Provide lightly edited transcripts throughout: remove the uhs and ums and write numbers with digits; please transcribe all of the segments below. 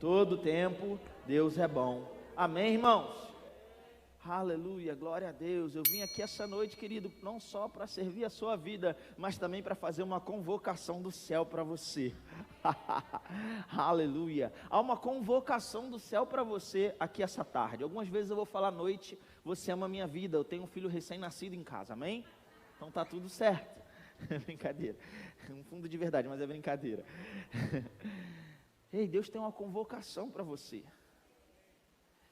Todo tempo, Deus é bom. Amém, irmãos? Aleluia, glória a Deus. Eu vim aqui essa noite, querido, não só para servir a sua vida, mas também para fazer uma convocação do céu para você. Aleluia. Há uma convocação do céu para você aqui essa tarde. Algumas vezes eu vou falar à noite, você ama a minha vida, eu tenho um filho recém-nascido em casa, amém? Então tá tudo certo. É brincadeira. Um fundo de verdade, mas é brincadeira. Ei, Deus tem uma convocação para você.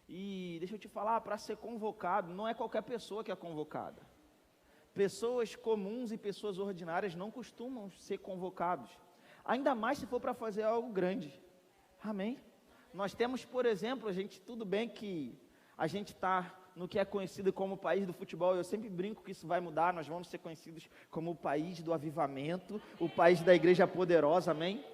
E deixa eu te falar, para ser convocado, não é qualquer pessoa que é convocada. Pessoas comuns e pessoas ordinárias não costumam ser convocados. Ainda mais se for para fazer algo grande. Amém? Nós temos, por exemplo, tudo bem que a gente está no que é conhecido como o país do futebol. Eu sempre brinco que isso vai mudar, nós vamos ser conhecidos como o país do avivamento, o país da igreja poderosa, amém?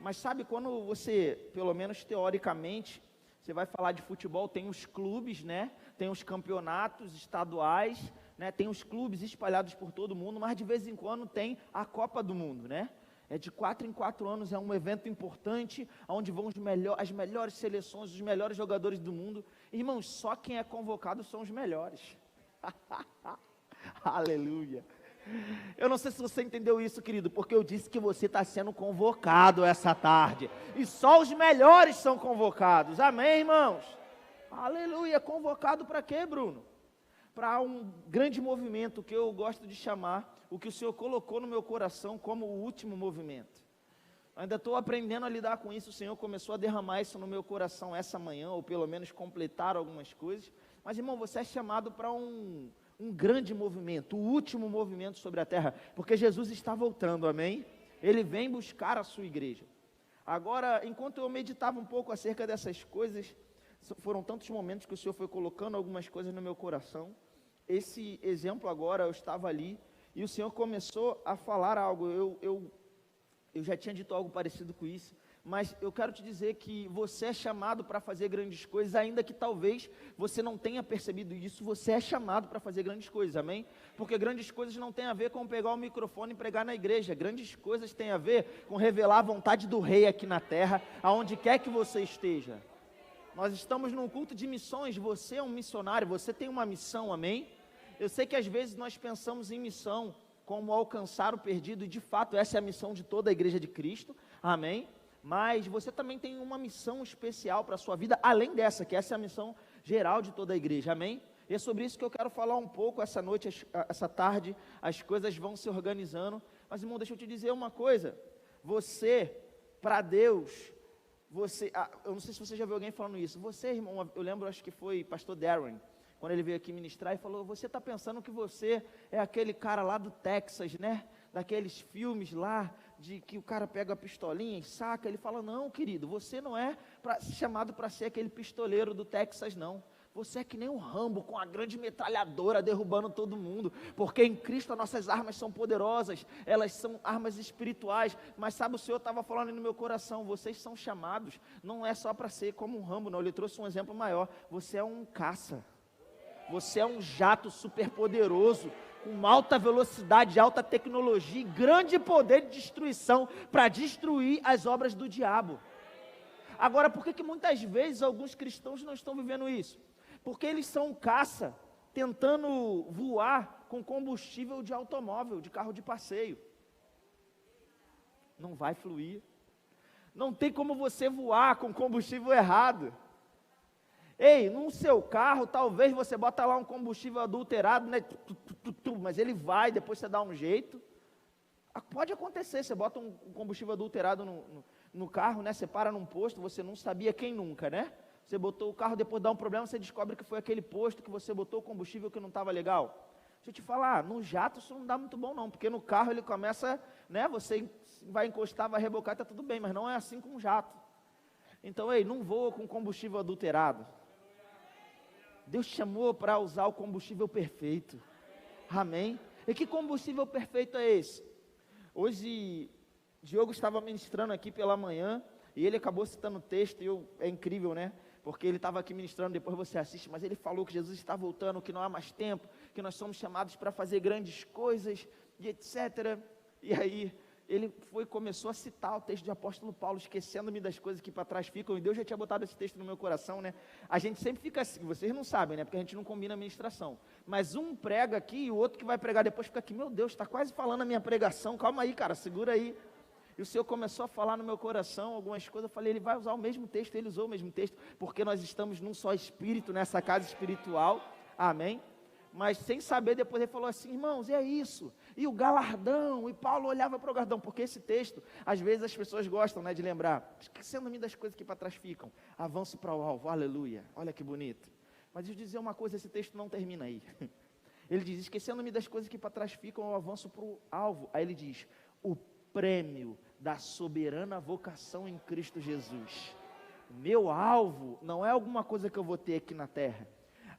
Mas sabe, quando você, pelo menos teoricamente, você vai falar de futebol, tem os clubes, né? Tem os campeonatos estaduais, né? Tem os clubes espalhados por todo o mundo, mas de vez em quando tem a Copa do Mundo, né? É de 4 em 4 anos, é um evento importante, onde vão as melhores seleções, os melhores jogadores do mundo. Irmãos, só quem é convocado são os melhores. Aleluia. Eu não sei se você entendeu isso, querido, porque eu disse que você está sendo convocado essa tarde, e só os melhores são convocados, amém, irmãos? Aleluia. Convocado para quê, Bruno? Para um grande movimento que eu gosto de chamar, o que o Senhor colocou no meu coração como o último movimento. Ainda estou aprendendo a lidar com isso. O Senhor começou a derramar isso no meu coração essa manhã, ou pelo menos completar algumas coisas. Mas, irmão, você é chamado para um grande movimento, o último movimento sobre a terra, porque Jesus está voltando, amém? Ele vem buscar a sua igreja. Agora, enquanto eu meditava um pouco acerca dessas coisas, foram tantos momentos que o Senhor foi colocando algumas coisas no meu coração. Esse exemplo agora, eu estava ali, e o Senhor começou a falar algo. Eu já tinha dito algo parecido com isso, mas eu quero te dizer que você é chamado para fazer grandes coisas, ainda que talvez você não tenha percebido isso, você é chamado para fazer grandes coisas, amém? Porque grandes coisas não tem a ver com pegar o microfone e pregar na igreja, grandes coisas têm a ver com revelar a vontade do rei aqui na terra, aonde quer que você esteja. Nós estamos num culto de missões, você é um missionário, você tem uma missão, amém? Eu sei que às vezes nós pensamos em missão como alcançar o perdido, e de fato essa é a missão de toda a igreja de Cristo, amém? Mas você também tem uma missão especial para a sua vida, além dessa, que essa é a missão geral de toda a igreja, amém? E é sobre isso que eu quero falar um pouco essa noite, essa tarde. As coisas vão se organizando, mas irmão, deixa eu te dizer uma coisa, você, para Deus, eu não sei se você já viu alguém falando isso, você, irmão, eu lembro, acho que foi pastor Darren, quando ele veio aqui ministrar, e falou, você está pensando que você é aquele cara lá do Texas, né, daqueles filmes lá, de que o cara pega a pistolinha e saca. Ele fala, não, querido, você não é chamado para ser aquele pistoleiro do Texas, não. Você é que nem um Rambo com a grande metralhadora derrubando todo mundo, porque em Cristo as nossas armas são poderosas, elas são armas espirituais. Mas sabe, o Senhor estava falando no meu coração, vocês são chamados, não é só para ser como um Rambo, não. Ele trouxe um exemplo maior, você é um caça, você é um jato super poderoso, com alta velocidade, alta tecnologia e grande poder de destruição, para destruir as obras do diabo. Agora, por que muitas vezes alguns cristãos não estão vivendo isso? Porque eles são caça, tentando voar com combustível de automóvel, de carro de passeio. Não vai fluir. Não tem como você voar com combustível errado. Ei, no seu carro, talvez você bota lá um combustível adulterado, né? Mas ele vai, depois você dá um jeito. Pode acontecer, você bota um combustível adulterado no carro, né? Você para num posto, você não sabia, quem nunca, né? Você botou o carro, depois dá um problema, você descobre que foi aquele posto que você botou o combustível que não estava legal. Deixa eu te falar, no jato isso não dá muito bom não, porque no carro ele começa, né? Você vai encostar, vai rebocar, está tudo bem, mas não é assim com o jato. Então, ei, não voa com combustível adulterado. Deus te chamou para usar o combustível perfeito, amém? E que combustível perfeito é esse? Hoje, Diogo estava ministrando aqui pela manhã, e ele acabou citando o texto, e é incrível, né? Porque ele estava aqui ministrando, depois você assiste, mas ele falou que Jesus está voltando, que não há mais tempo, que nós somos chamados para fazer grandes coisas, e etc. E aí, ele começou a citar o texto de apóstolo Paulo, esquecendo-me das coisas que para trás ficam, e Deus já tinha botado esse texto no meu coração, né? A gente sempre fica assim, vocês não sabem, né? Porque a gente não combina a ministração, mas um prega aqui e o outro que vai pregar depois fica aqui, meu Deus, está quase falando a minha pregação, calma aí, cara, segura aí. E o Senhor começou a falar no meu coração algumas coisas, eu falei, ele vai usar o mesmo texto, ele usou o mesmo texto, porque nós estamos num só espírito, nessa casa espiritual, amém? Mas sem saber, depois ele falou assim, irmãos, e é isso, e o galardão, e Paulo olhava para o galardão, porque esse texto, às vezes as pessoas gostam, né, de lembrar, esquecendo-me das coisas que para trás ficam, avanço para o alvo, aleluia, olha que bonito. Mas deixa eu dizer uma coisa, esse texto não termina aí. Ele diz, esquecendo-me das coisas que para trás ficam, eu avanço para o alvo. Aí ele diz, o prêmio da soberana vocação em Cristo Jesus. Meu alvo não é alguma coisa que eu vou ter aqui na terra.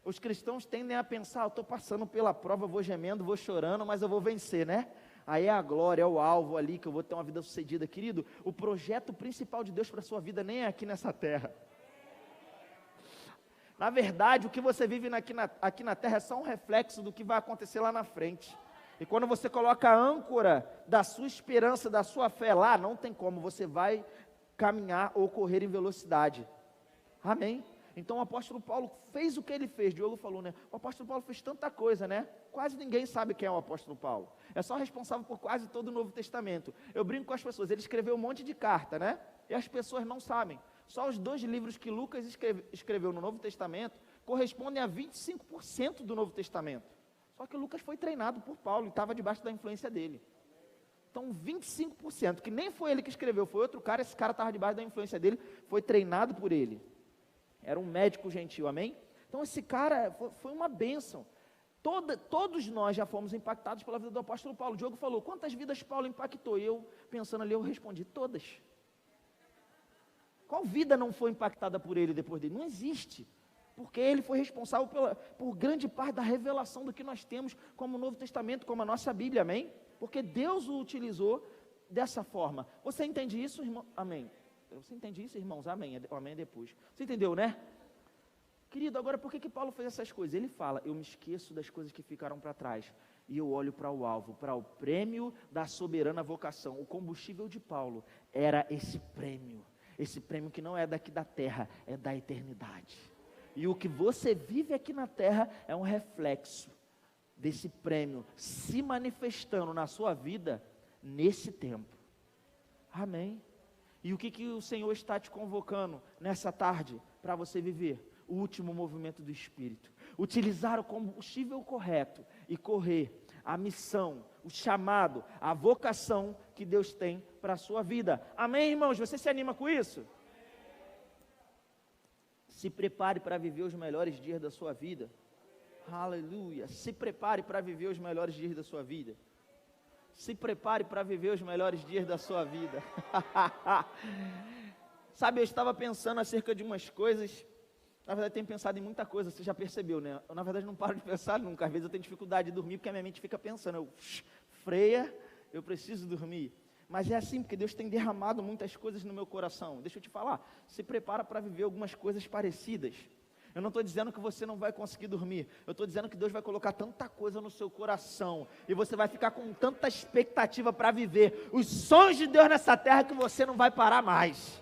Os cristãos tendem a pensar, eu estou passando pela prova, vou gemendo, vou chorando, mas eu vou vencer, né? Aí é a glória, é o alvo ali, que eu vou ter uma vida sucedida. Querido, o projeto principal de Deus para a sua vida nem é aqui nessa terra. Na verdade, o que você vive aqui na terra é só um reflexo do que vai acontecer lá na frente. E quando você coloca a âncora da sua esperança, da sua fé lá, não tem como, você vai caminhar ou correr em velocidade. Amém? Então o apóstolo Paulo fez o que ele fez, Diogo falou, né? O apóstolo Paulo fez tanta coisa, né? Quase ninguém sabe quem é o apóstolo Paulo. É só responsável por quase todo o Novo Testamento. Eu brinco com as pessoas, ele escreveu um monte de carta, né? E as pessoas não sabem. Só os 2 livros que Lucas escreveu no Novo Testamento correspondem a 25% do Novo Testamento. Só que Lucas foi treinado por Paulo e estava debaixo da influência dele. Então 25%, que nem foi ele que escreveu, foi outro cara, esse cara estava debaixo da influência dele, foi treinado por ele. Era um médico gentil, amém? Então esse cara foi uma bênção. Todos nós já fomos impactados pela vida do apóstolo Paulo. O Diogo falou, quantas vidas Paulo impactou? E eu, pensando ali, eu respondi, todas. Qual vida não foi impactada por ele depois dele? Não existe. Porque ele foi responsável por grande parte da revelação do que nós temos como Novo Testamento, como a nossa Bíblia, amém? Porque Deus o utilizou dessa forma. Você entende isso, irmão? Amém. Você entende isso, irmãos? Amém. Amém depois. Você entendeu, né? Querido, agora por que Paulo fez essas coisas? Ele fala, eu me esqueço das coisas que ficaram para trás e eu olho para o alvo, para o prêmio da soberana vocação. O combustível de Paulo era esse prêmio que não é daqui da terra, é da eternidade. E o que você vive aqui na terra é um reflexo desse prêmio se manifestando na sua vida nesse tempo. Amém? E o que o Senhor está te convocando nessa tarde para você viver? O último movimento do Espírito. Utilizar o combustível correto e correr a missão, o chamado, a vocação que Deus tem para a sua vida. Amém, irmãos? Você se anima com isso? Se prepare para viver os melhores dias da sua vida. Aleluia. Se prepare para viver os melhores dias da sua vida. Se prepare para viver os melhores dias da sua vida. Sabe, eu estava pensando acerca de umas coisas. Na verdade, eu tenho pensado em muita coisa, você já percebeu, né? Eu, na verdade, não paro de pensar nunca. Às vezes eu tenho dificuldade de dormir, porque a minha mente fica pensando. Freia, eu preciso dormir. Mas é assim, porque Deus tem derramado muitas coisas no meu coração. Deixa eu te falar, se prepara para viver algumas coisas parecidas. Eu não estou dizendo que você não vai conseguir dormir. Eu estou dizendo que Deus vai colocar tanta coisa no seu coração. E você vai ficar com tanta expectativa para viver os sonhos de Deus nessa terra que você não vai parar mais.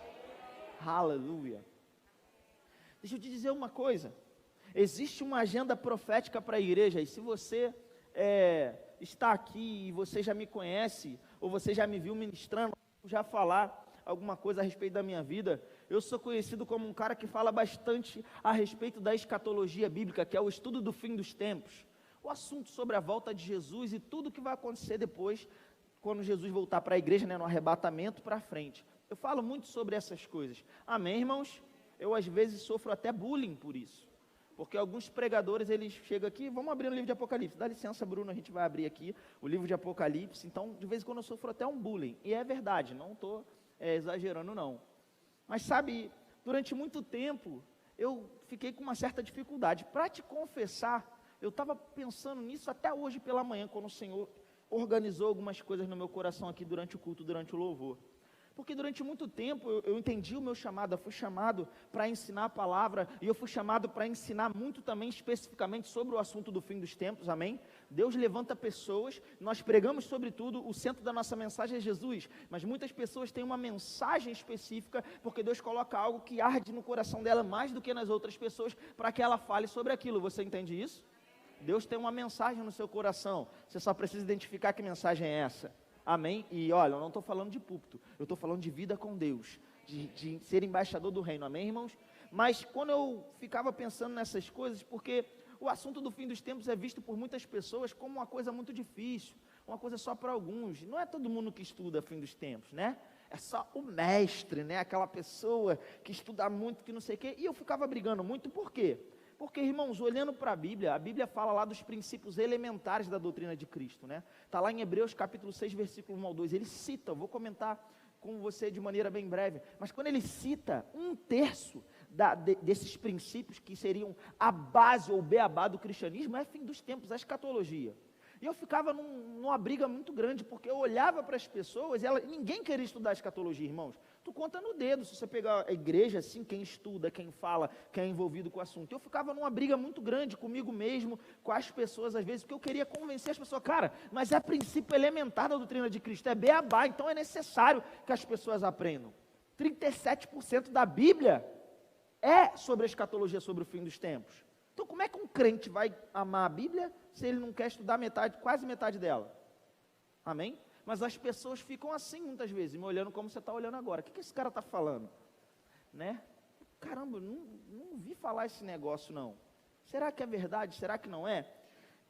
Aleluia. Deixa eu te dizer uma coisa. Existe uma agenda profética para a igreja. E se você está aqui e você já me conhece, ou você já me viu ministrando, já falar alguma coisa a respeito da minha vida, eu sou conhecido como um cara que fala bastante a respeito da escatologia bíblica, que é o estudo do fim dos tempos, o assunto sobre a volta de Jesus e tudo que vai acontecer depois, quando Jesus voltar para a igreja, né, no arrebatamento para frente. Eu falo muito sobre essas coisas, amém, irmãos? Eu às vezes sofro até bullying por isso, porque alguns pregadores, eles chegam aqui, vamos abrir o livro de Apocalipse, dá licença, Bruno, a gente vai abrir aqui o livro de Apocalipse. Então, de vez em quando eu sofro até um bullying, e é verdade, não estou exagerando não, mas sabe, durante muito tempo, eu fiquei com uma certa dificuldade. Para te confessar, eu estava pensando nisso até hoje pela manhã, quando o Senhor organizou algumas coisas no meu coração aqui durante o culto, durante o louvor. Porque durante muito tempo eu entendi o meu chamado, eu fui chamado para ensinar a palavra, e eu fui chamado para ensinar muito também especificamente sobre o assunto do fim dos tempos, amém? Deus levanta pessoas, nós pregamos sobre tudo, o centro da nossa mensagem é Jesus, mas muitas pessoas têm uma mensagem específica, porque Deus coloca algo que arde no coração dela mais do que nas outras pessoas, para que ela fale sobre aquilo, você entende isso? Deus tem uma mensagem no seu coração, você só precisa identificar que mensagem é essa. Amém? E olha, eu não estou falando de púlpito, eu estou falando de vida com Deus, de ser embaixador do reino, amém, irmãos? Mas quando eu ficava pensando nessas coisas, porque o assunto do fim dos tempos é visto por muitas pessoas como uma coisa muito difícil, uma coisa só para alguns, não é todo mundo que estuda fim dos tempos, né? É só o mestre, né? Aquela pessoa que estuda muito, que não sei o quê, e eu ficava brigando muito, por quê? Porque, irmãos, olhando para a Bíblia fala lá dos princípios elementares da doutrina de Cristo, né? Está lá em Hebreus capítulo 6, versículo 1 ao 2, ele cita, eu vou comentar com você de maneira bem breve, mas quando ele cita 1/3 desses princípios que seriam a base ou o beabá do cristianismo, é fim dos tempos, a escatologia. E eu ficava numa briga muito grande, porque eu olhava para as pessoas, ninguém queria estudar escatologia, irmãos. Tu conta no dedo, se você pegar a igreja, assim, quem estuda, quem fala, quem é envolvido com o assunto. Eu ficava numa briga muito grande comigo mesmo, com as pessoas, às vezes, porque eu queria convencer as pessoas, cara, mas é princípio elementar da doutrina de Cristo, é beabá, então é necessário que as pessoas aprendam. 37% da Bíblia é sobre a escatologia, sobre o fim dos tempos. Então, como é que um crente vai amar a Bíblia se ele não quer estudar quase metade dela? Amém? Mas as pessoas ficam assim muitas vezes, me olhando como você está olhando agora. O que esse cara está falando? Né? Caramba, não vi falar esse negócio não. Será que é verdade? Será que não é?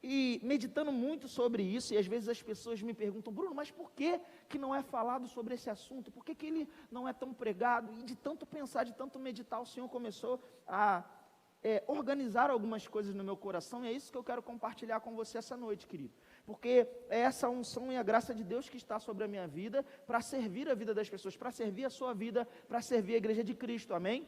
E meditando muito sobre isso, e às vezes as pessoas me perguntam, Bruno, mas por que não é falado sobre esse assunto? Por que ele não é tão pregado? E de tanto pensar, de tanto meditar, o Senhor começou a organizar algumas coisas no meu coração, e é isso que eu quero compartilhar com você essa noite, querido, porque é essa unção e a graça de Deus que está sobre a minha vida, para servir a vida das pessoas, para servir a sua vida, para servir a igreja de Cristo, amém?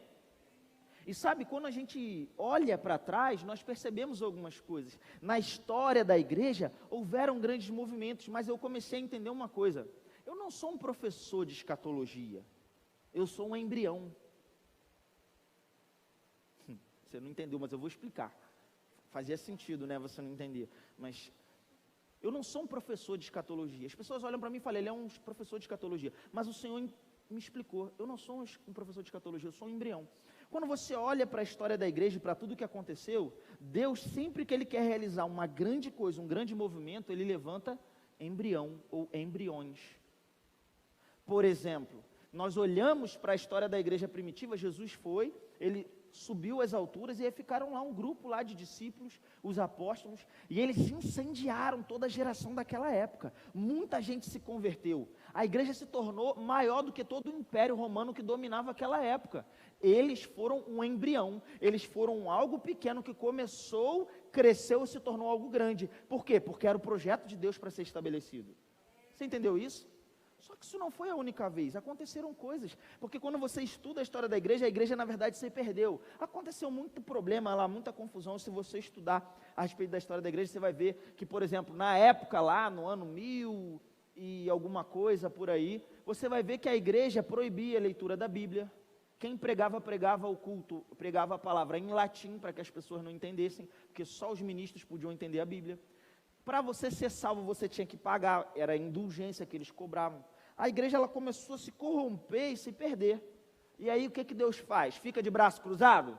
E sabe, quando a gente olha para trás, nós percebemos algumas coisas. Na história da igreja, houveram grandes movimentos, mas eu comecei a entender uma coisa, eu não sou um professor de escatologia, eu sou um embrião. Você não entendeu, mas eu vou explicar. Fazia sentido, né, você não entender. Mas eu não sou um professor de escatologia. As pessoas olham para mim e falam, ele é um professor de escatologia. Mas o Senhor me explicou, eu não sou um professor de escatologia, eu sou um embrião. Quando você olha para a história da igreja, para tudo que aconteceu, Deus, sempre que Ele quer realizar uma grande coisa, um grande movimento, Ele levanta embrião ou embriões. Por exemplo, nós olhamos para a história da igreja primitiva, Jesus foi, Ele subiu às alturas e aí ficaram lá um grupo lá de discípulos, os apóstolos, e eles incendiaram toda a geração daquela época. Muita gente se converteu. A igreja se tornou maior do que todo o império romano que dominava aquela época. Eles foram um embrião, eles foram algo pequeno que começou, cresceu e se tornou algo grande. Por quê? Porque era o projeto de Deus para ser estabelecido. Você entendeu isso? Só que isso não foi a única vez, aconteceram coisas, porque quando você estuda a história da igreja na verdade se perdeu. Aconteceu muito problema lá, muita confusão. Se você estudar a respeito da história da igreja, você vai ver que, por exemplo, na época lá, no ano 1000 e alguma coisa por aí, você vai ver que a igreja proibia a leitura da Bíblia. Quem pregava o culto, pregava a palavra em latim, para que as pessoas não entendessem, porque só os ministros podiam entender a Bíblia. Para você ser salvo, você tinha que pagar, era a indulgência que eles cobravam. A igreja ela começou a se corromper e se perder. E aí o que Deus faz? Fica de braço cruzado?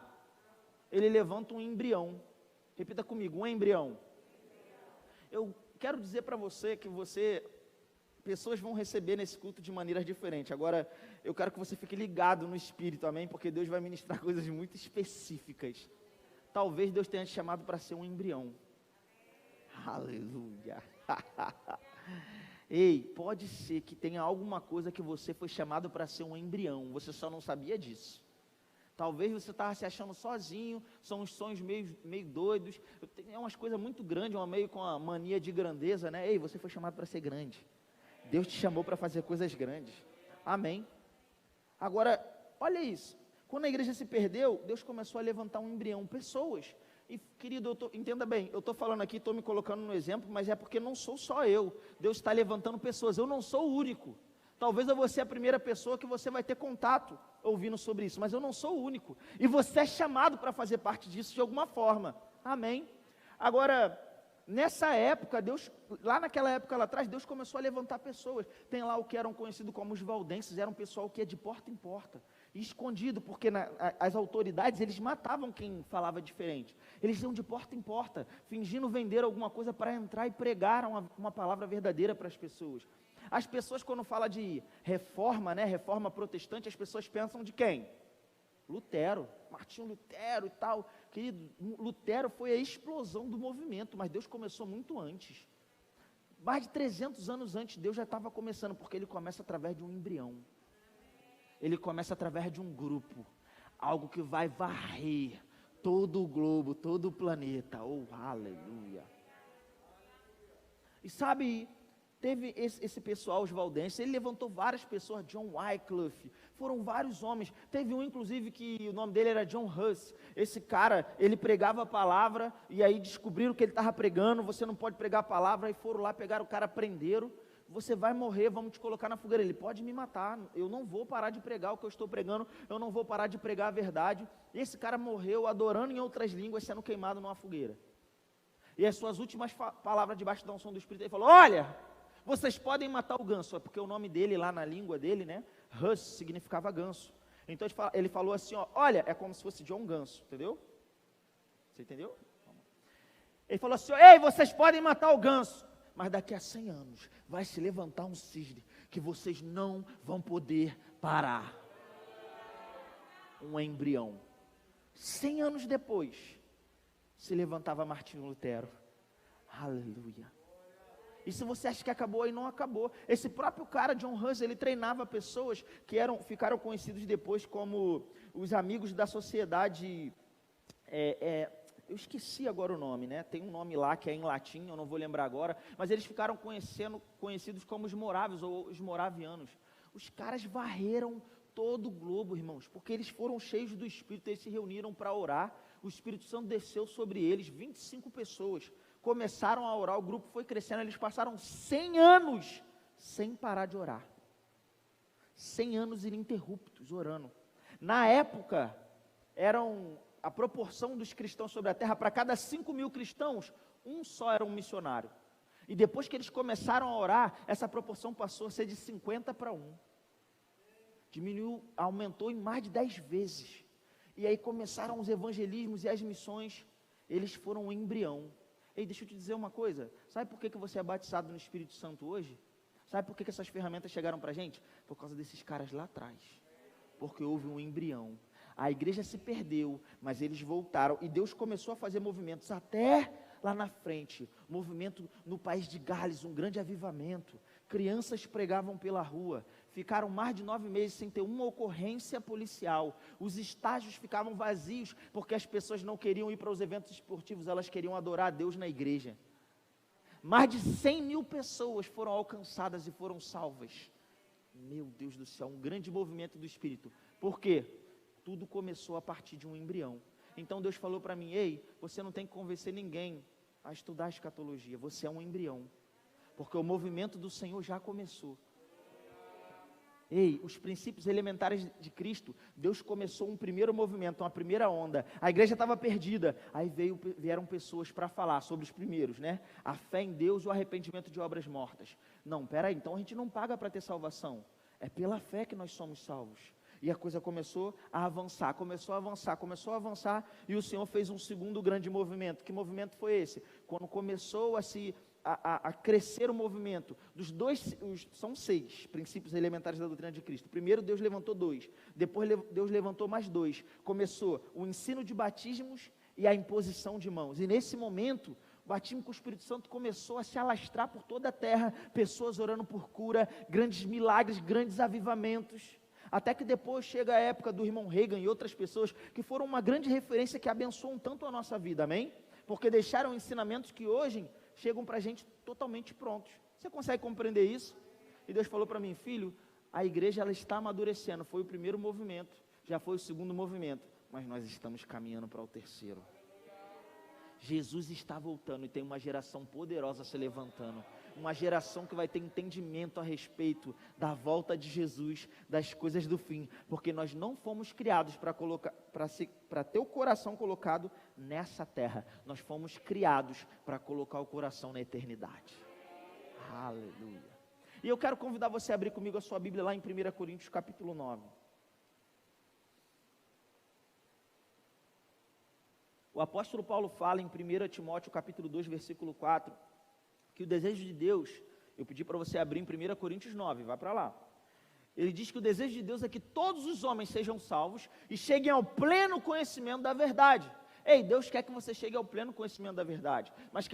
Ele levanta um embrião. Repita comigo, um embrião. Eu quero dizer para você que pessoas vão receber nesse culto de maneiras diferentes. Agora, eu quero que você fique ligado no Espírito, amém? Porque Deus vai ministrar coisas muito específicas. Talvez Deus tenha te chamado para ser um embrião. Aleluia. Ei, pode ser que tenha alguma coisa que você foi chamado para ser um embrião, você só não sabia disso. Talvez você estava se achando sozinho, são uns sonhos meio doidos, é umas coisas muito grandes, meio com a mania de grandeza, né? Ei, você foi chamado para ser grande. Deus te chamou para fazer coisas grandes. Amém. Agora, olha isso. Quando a igreja se perdeu, Deus começou a levantar um embrião, pessoas. E querido, entenda bem, eu estou falando aqui, estou me colocando no exemplo, mas é porque não sou só eu. Deus está levantando pessoas, eu não sou o único. Talvez eu vou ser a primeira pessoa que você vai ter contato ouvindo sobre isso, mas eu não sou o único. E você é chamado para fazer parte disso de alguma forma. Amém? Agora, nessa época, lá naquela época lá atrás, Deus começou a levantar pessoas. Tem lá o que eram conhecidos como os valdenses, era um pessoal que é de porta em porta, escondido, porque as autoridades, eles matavam quem falava diferente. Eles iam de porta em porta, fingindo vender alguma coisa para entrar e pregar uma palavra verdadeira para as pessoas. As pessoas, quando falam de reforma, né, reforma protestante, as pessoas pensam de quem? Lutero, Martinho Lutero e tal. Querido, Lutero foi a explosão do movimento, mas Deus começou muito antes. Mais de 300 anos antes, Deus já estava começando, porque Ele começa através de um embrião. Ele começa através de um grupo, algo que vai varrer todo o globo, todo o planeta. Oh, aleluia! E sabe, teve esse pessoal, os valdenses, ele levantou várias pessoas, John Wycliffe, foram vários homens. Teve um, inclusive, que o nome dele era John Huss. Esse cara, ele pregava a palavra, e aí descobriram que ele estava pregando, você não pode pregar a palavra, aí foram lá, pegaram o cara, prenderam. Você vai morrer, vamos te colocar na fogueira. Ele pode me matar, eu não vou parar de pregar o que eu estou pregando, eu não vou parar de pregar a verdade. E esse cara morreu adorando em outras línguas, sendo queimado numa fogueira. E as suas últimas palavras debaixo da unção do Espírito, ele falou: olha, vocês podem matar o ganso, porque o nome dele lá na língua dele, né, Huss, significava ganso. Então ele falou assim, ó, olha, é como se fosse John Ganso, entendeu? Você entendeu? Ele falou assim, ei, vocês podem matar o ganso, mas daqui a 100 anos vai se levantar um cisne que vocês não vão poder parar. Um embrião. 100 anos depois, se levantava Martinho Lutero. Aleluia. E se você acha que acabou, aí não acabou. Esse próprio cara, John Huss, ele treinava pessoas que ficaram conhecidos depois como os amigos da sociedade, eu esqueci agora o nome, né? Tem um nome lá que é em latim, eu não vou lembrar agora, mas eles ficaram conhecidos como os morávios ou os moravianos. Os caras varreram todo o globo, irmãos, porque eles foram cheios do Espírito, eles se reuniram para orar, o Espírito Santo desceu sobre eles, 25 pessoas, começaram a orar, o grupo foi crescendo, eles passaram 100 anos sem parar de orar, 100 anos ininterruptos orando. Na época, a proporção dos cristãos sobre a terra, para cada 5.000 cristãos, um só era um missionário. E depois que eles começaram a orar, essa proporção passou a ser de 50 para 1. Diminuiu, aumentou em mais de 10 vezes. E aí começaram os evangelismos e as missões, eles foram um embrião. Ei, deixa eu te dizer uma coisa, sabe por que você é batizado no Espírito Santo hoje? Sabe por que essas ferramentas chegaram para a gente? Por causa desses caras lá atrás, porque houve um embrião. A igreja se perdeu, mas eles voltaram, e Deus começou a fazer movimentos até lá na frente, movimento no país de Gales, um grande avivamento, crianças pregavam pela rua, ficaram mais de 9 meses sem ter uma ocorrência policial, os estágios ficavam vazios, porque as pessoas não queriam ir para os eventos esportivos, elas queriam adorar a Deus na igreja. Mais de 100.000 pessoas foram alcançadas e foram salvas. Meu Deus do céu, um grande movimento do Espírito. Por quê? Tudo começou a partir de um embrião. Então Deus falou para mim, ei, você não tem que convencer ninguém a estudar a escatologia, você é um embrião, porque o movimento do Senhor já começou. Ei, os princípios elementares de Cristo, Deus começou um primeiro movimento, uma primeira onda, a igreja estava perdida, aí vieram pessoas para falar sobre os primeiros, né, a fé em Deus e o arrependimento de obras mortas. Não, peraí, então a gente não paga para ter salvação, é pela fé que nós somos salvos. E a coisa começou a avançar, e o Senhor fez um segundo grande movimento. Que movimento foi esse? Quando começou a crescer o movimento, são 6 princípios elementares da doutrina de Cristo. Primeiro Deus levantou 2, depois Deus levantou mais 2. Começou o ensino de batismos e a imposição de mãos. E nesse momento, o batismo com o Espírito Santo começou a se alastrar por toda a terra, pessoas orando por cura, grandes milagres, grandes avivamentos. Até que depois chega a época do irmão Reagan e outras pessoas que foram uma grande referência que abençoam tanto a nossa vida, amém? Porque deixaram ensinamentos que hoje chegam para a gente totalmente prontos. Você consegue compreender isso? E Deus falou para mim, filho, a igreja ela está amadurecendo, foi o primeiro movimento, já foi o segundo movimento, mas nós estamos caminhando para o terceiro. Jesus está voltando e tem uma geração poderosa se levantando. uma geração que vai ter entendimento a respeito da volta de Jesus, das coisas do fim, porque nós não fomos criados para ter o coração colocado nessa terra, nós fomos criados para colocar o coração na eternidade. Aleluia. E eu quero convidar você a abrir comigo a sua Bíblia lá em 1 Coríntios capítulo 9. O apóstolo Paulo fala em 1 Timóteo capítulo 2, versículo 4, que o desejo de Deus, eu pedi para você abrir em 1 Coríntios 9, vai para lá. Ele diz que o desejo de Deus é que todos os homens sejam salvos e cheguem ao pleno conhecimento da verdade. Ei, Deus quer que você chegue ao pleno conhecimento da verdade, mas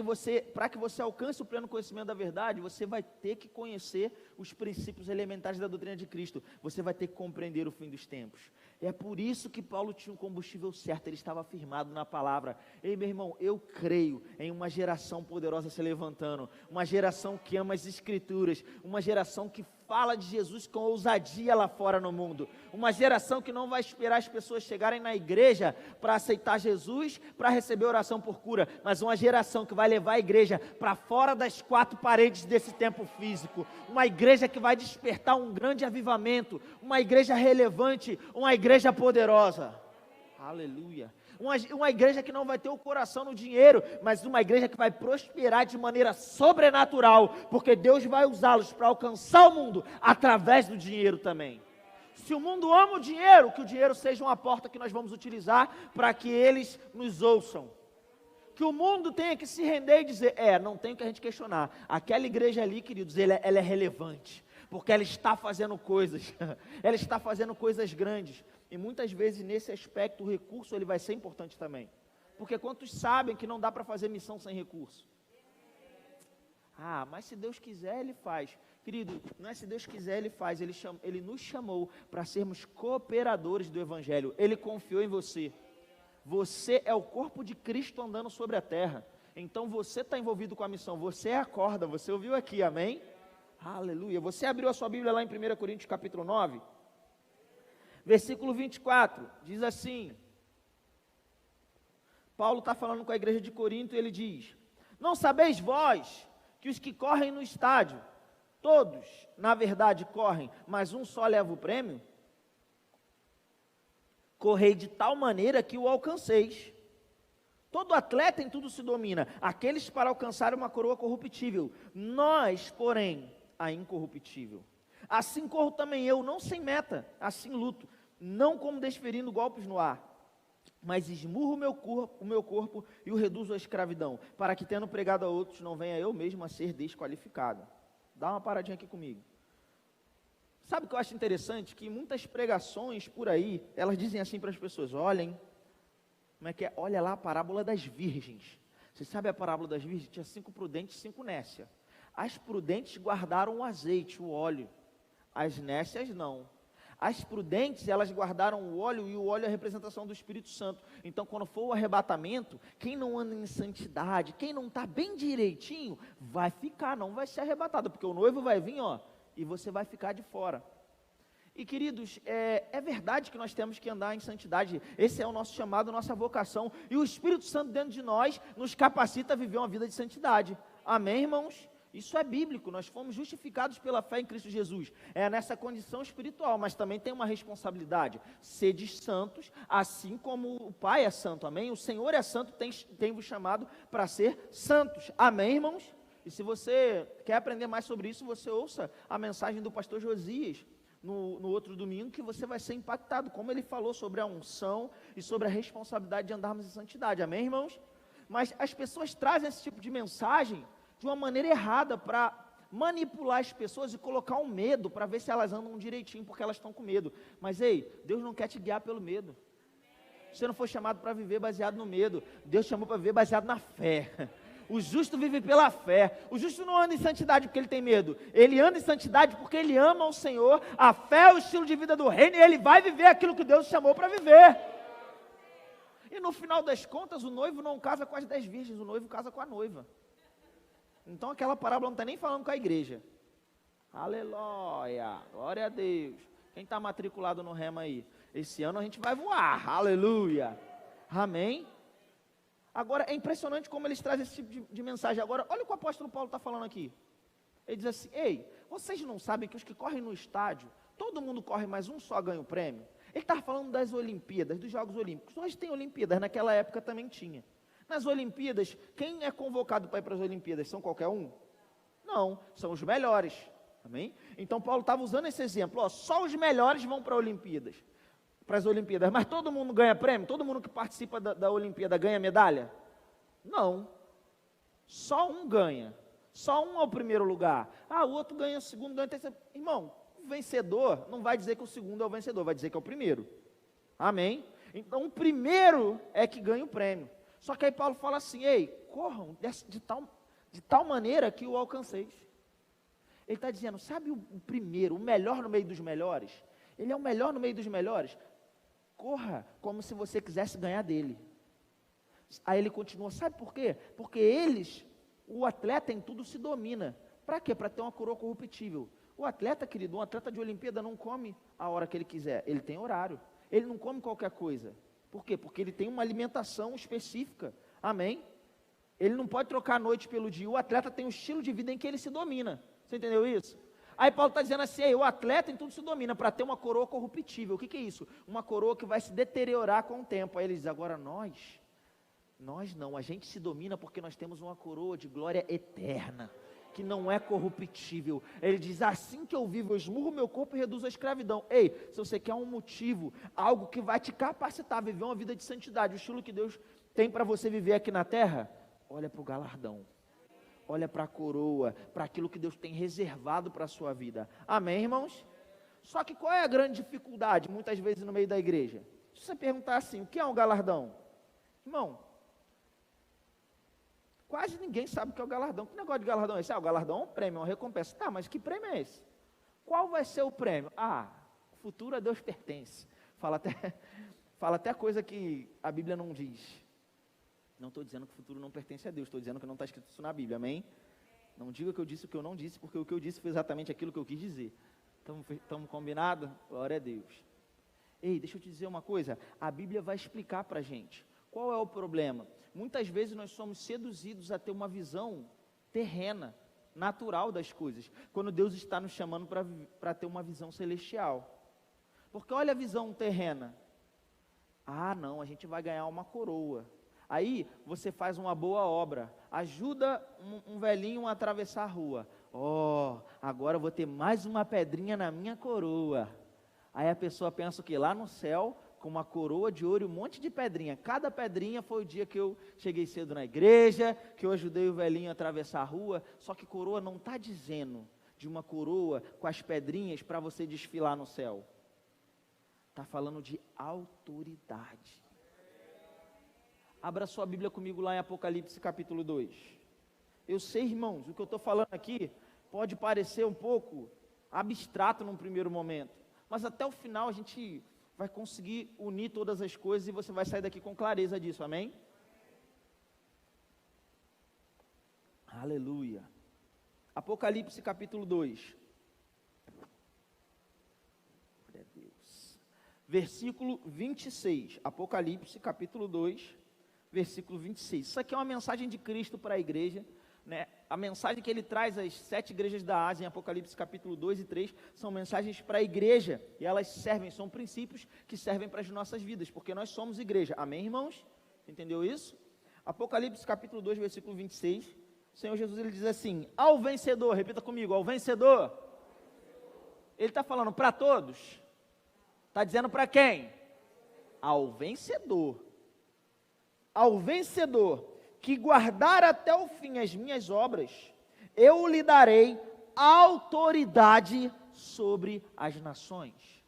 para que você alcance o pleno conhecimento da verdade, você vai ter que conhecer os princípios elementares da doutrina de Cristo, você vai ter que compreender o fim dos tempos. É por isso que Paulo tinha um combustível certo, ele estava firmado na palavra. Ei, meu irmão, eu creio em uma geração poderosa se levantando, uma geração que ama as Escrituras, uma geração que fala de Jesus com ousadia lá fora no mundo, uma geração que não vai esperar as pessoas chegarem na igreja para aceitar Jesus, para receber oração por cura, mas uma geração que vai levar a igreja para fora das quatro paredes desse tempo físico, uma igreja que vai despertar um grande avivamento, uma igreja relevante, uma igreja poderosa. Aleluia. Uma igreja que não vai ter o coração no dinheiro, mas uma igreja que vai prosperar de maneira sobrenatural, porque Deus vai usá-los para alcançar o mundo através do dinheiro também. Se o mundo ama o dinheiro, que o dinheiro seja uma porta que nós vamos utilizar para que eles nos ouçam. Que o mundo tenha que se render e dizer, não tem o que a gente questionar, aquela igreja ali, queridos, ela é relevante, porque ela está fazendo coisas, ela está fazendo coisas grandes. E muitas vezes nesse aspecto o recurso ele vai ser importante também. Porque quantos sabem que não dá para fazer missão sem recurso? Mas se Deus quiser ele faz. Querido, não é se Deus quiser ele faz, ele nos chamou para sermos cooperadores do Evangelho. Ele confiou em você. Você é o corpo de Cristo andando sobre a terra. Então você está envolvido com a missão, você é a corda, você ouviu aqui, amém? Aleluia. Você abriu a sua Bíblia lá em 1 Coríntios capítulo 9? Versículo 24, diz assim, Paulo está falando com a igreja de Corinto e ele diz, não sabeis vós que os que correm no estádio, todos na verdade correm, mas um só leva o prêmio? Correi de tal maneira que o alcanceis. Todo atleta em tudo se domina, aqueles para alcançar uma coroa corruptível, nós, porém, a incorruptível. Assim corro também eu, não sem meta, assim luto, não como desferindo golpes no ar, mas esmurro o meu corpo e o reduzo à escravidão, para que tendo pregado a outros, não venha eu mesmo a ser desqualificado. Dá uma paradinha aqui comigo. Sabe o que eu acho interessante? Que muitas pregações por aí, elas dizem assim para as pessoas, olhem, como é que é? Olha lá a parábola das virgens. Você sabe a parábola das virgens? Tinha 5 prudentes e 5 nécias. As prudentes guardaram o azeite, o óleo. As nécias não. As prudentes, elas guardaram o óleo, e o óleo é a representação do Espírito Santo. Então, quando for o arrebatamento, quem não anda em santidade, quem não está bem direitinho, vai ficar, não vai ser arrebatado, porque o noivo vai vir, e você vai ficar de fora. E queridos, é verdade que nós temos que andar em santidade, esse é o nosso chamado, nossa vocação, e o Espírito Santo dentro de nós nos capacita a viver uma vida de santidade. Amém, irmãos? Isso é bíblico, nós fomos justificados pela fé em Cristo Jesus, é nessa condição espiritual, mas também tem uma responsabilidade, sede santos, assim como o Pai é santo, amém? O Senhor é santo, tem-vos chamado para ser santos, amém, irmãos? E se você quer aprender mais sobre isso, você ouça a mensagem do pastor Josias, no outro domingo, que você vai ser impactado, como ele falou sobre a unção e sobre a responsabilidade de andarmos em santidade, amém, irmãos? Mas as pessoas trazem esse tipo de mensagem de uma maneira errada, para manipular as pessoas e colocar um medo, para ver se elas andam direitinho, porque elas estão com medo. Mas ei, Deus não quer te guiar pelo medo. Você não foi chamado para viver baseado no medo, Deus chamou para viver baseado na fé. O justo vive pela fé. O justo não anda em santidade porque ele tem medo, ele anda em santidade porque ele ama o Senhor. A fé é o estilo de vida do reino, e ele vai viver aquilo que Deus chamou para viver. E no final das contas, o noivo não casa com as 10 virgens, o noivo casa com a noiva. Então aquela parábola não está nem falando com a igreja. Aleluia, glória a Deus. Quem está matriculado no Rema aí? Esse ano a gente vai voar, aleluia, amém? Agora é impressionante como eles trazem esse tipo de mensagem. Agora olha o que o apóstolo Paulo está falando aqui. Ele diz assim: ei, vocês não sabem que os que correm no estádio, todo mundo corre, mas um só ganha o prêmio? Ele estava falando das Olimpíadas, dos Jogos Olímpicos. Hoje tem Olimpíadas, naquela época também tinha. Nas Olimpíadas, quem é convocado para ir para as Olimpíadas? São qualquer um? Não, são os melhores. Amém? Então Paulo estava usando esse exemplo, ó, só os melhores vão para as Olimpíadas, mas todo mundo ganha prêmio? Todo mundo que participa da Olimpíada ganha medalha? Não, só um ganha, só um é o primeiro lugar, o outro ganha o segundo, ganha o terceiro. Irmão, o vencedor não vai dizer que o segundo é o vencedor, vai dizer que é o primeiro. Amém? Então o primeiro é que ganha o prêmio. Só que aí Paulo fala assim: ei, corram de tal maneira que o alcanceis. Ele está dizendo, sabe o primeiro, o melhor no meio dos melhores? Ele é o melhor no meio dos melhores. Corra como se você quisesse ganhar dele. Aí ele continua, sabe por quê? Porque o atleta em tudo se domina. Para quê? Para ter uma coroa corruptível. O atleta, querido, um atleta de Olimpíada não come a hora que ele quiser, ele tem horário. Ele não come qualquer coisa. Por quê? Porque ele tem uma alimentação específica. Amém? Ele não pode trocar a noite pelo dia. O atleta tem um estilo de vida em que ele se domina. Você entendeu isso? Aí Paulo está dizendo assim: o atleta em tudo se domina para ter uma coroa corruptível. O que é isso? Uma coroa que vai se deteriorar com o tempo. Aí ele diz: agora nós não, a gente se domina porque nós temos uma coroa de glória eterna, que não é corruptível. Ele diz: assim que eu vivo, eu esmurro meu corpo e reduzo a escravidão. Ei, se você quer um motivo, algo que vai te capacitar a viver uma vida de santidade, o estilo que Deus tem para você viver aqui na terra, olha para o galardão. Olha para a coroa, para aquilo que Deus tem reservado para a sua vida. Amém, irmãos? Só que qual é a grande dificuldade, muitas vezes no meio da igreja? Se você perguntar assim, o que é um galardão? Irmão, quase ninguém sabe o que é o galardão. Que negócio de galardão é esse? O galardão é um prêmio, é uma recompensa. Tá, mas que prêmio é esse? Qual vai ser o prêmio? O futuro a Deus pertence. Fala até coisa que a Bíblia não diz. Não estou dizendo que o futuro não pertence a Deus, estou dizendo que não está escrito isso na Bíblia, amém? Não diga que eu disse o que eu não disse, porque o que eu disse foi exatamente aquilo que eu quis dizer. Estamos combinados? Glória a Deus. Ei, deixa eu te dizer uma coisa, a Bíblia vai explicar para a gente. Qual é o problema? Muitas vezes nós somos seduzidos a ter uma visão terrena, natural das coisas, quando Deus está nos chamando para ter uma visão celestial. Porque olha a visão terrena. Não, a gente vai ganhar uma coroa. Aí você faz uma boa obra, ajuda um velhinho a atravessar a rua. Agora eu vou ter mais uma pedrinha na minha coroa. Aí a pessoa pensa o quê? Lá no céu, com uma coroa de ouro e um monte de pedrinha. Cada pedrinha foi o dia que eu cheguei cedo na igreja, que eu ajudei o velhinho a atravessar a rua. Só que coroa não está dizendo de uma coroa com as pedrinhas para você desfilar no céu. Está falando de autoridade. Abra sua Bíblia comigo lá em Apocalipse capítulo 2. Eu sei, irmãos, o que eu estou falando aqui pode parecer um pouco abstrato num primeiro momento, mas até o final a gente vai conseguir unir todas as coisas e você vai sair daqui com clareza disso, amém? Aleluia. Apocalipse capítulo 2. Glória a Deus. Versículo 26. Apocalipse capítulo 2. Versículo 26, isso aqui é uma mensagem de Cristo para a igreja, né? A mensagem que ele traz às 7 igrejas da Ásia, em Apocalipse capítulo 2 e 3, são mensagens para a igreja, e elas são princípios que servem para as nossas vidas, porque nós somos igreja, amém, irmãos? Entendeu isso? Apocalipse capítulo 2, versículo 26, o Senhor Jesus ele diz assim: ao vencedor, repita comigo, ao vencedor. Ele está falando para todos? Está dizendo para quem? Ao vencedor. Ao vencedor que guardar até o fim as minhas obras, eu lhe darei autoridade sobre as nações.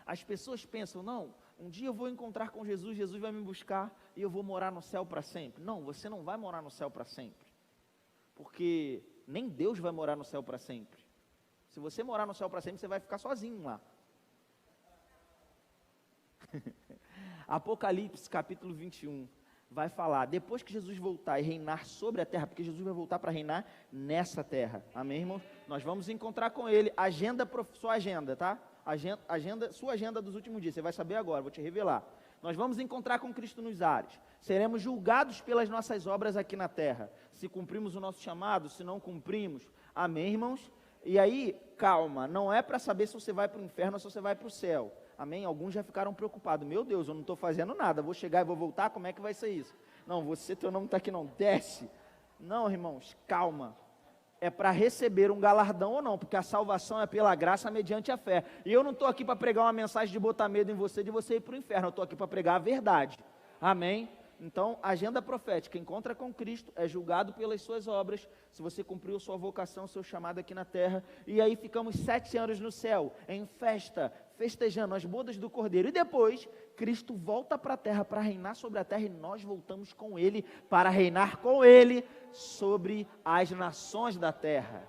As pessoas pensam, não, um dia eu vou encontrar com Jesus, Jesus vai me buscar e eu vou morar no céu para sempre. Não, você não vai morar no céu para sempre, porque nem Deus vai morar no céu para sempre. Se você morar no céu para sempre, você vai ficar sozinho lá. Apocalipse capítulo 21 vai falar, depois que Jesus voltar e reinar sobre a terra, porque Jesus vai voltar para reinar nessa terra, amém, irmãos? Nós vamos encontrar com ele, sua agenda, tá? Sua agenda dos últimos dias, você vai saber agora, vou te revelar. Nós vamos encontrar com Cristo nos ares. Seremos julgados pelas nossas obras aqui na terra. Se cumprimos o nosso chamado, se não cumprimos. Amém, irmãos? E aí, calma, não é para saber se você vai para o inferno ou se você vai para o céu. Amém? Alguns já ficaram preocupados. Meu Deus, eu não estou fazendo nada, vou chegar e vou voltar, como é que vai ser isso? Não, você, teu nome está aqui, não, desce. Não, irmãos, calma. É para receber um galardão ou não, porque a salvação é pela graça mediante a fé. E eu não estou aqui para pregar uma mensagem de botar medo em você, de você ir para o inferno, eu estou aqui para pregar a verdade. Amém? Então, agenda profética, encontra com Cristo, é julgado pelas suas obras, se você cumpriu sua vocação, seu chamado aqui na terra, e aí ficamos 7 anos no céu, em festa, festejando as bodas do Cordeiro, e depois, Cristo volta para a terra para reinar sobre a terra, e nós voltamos com Ele, para reinar com Ele, sobre as nações da terra.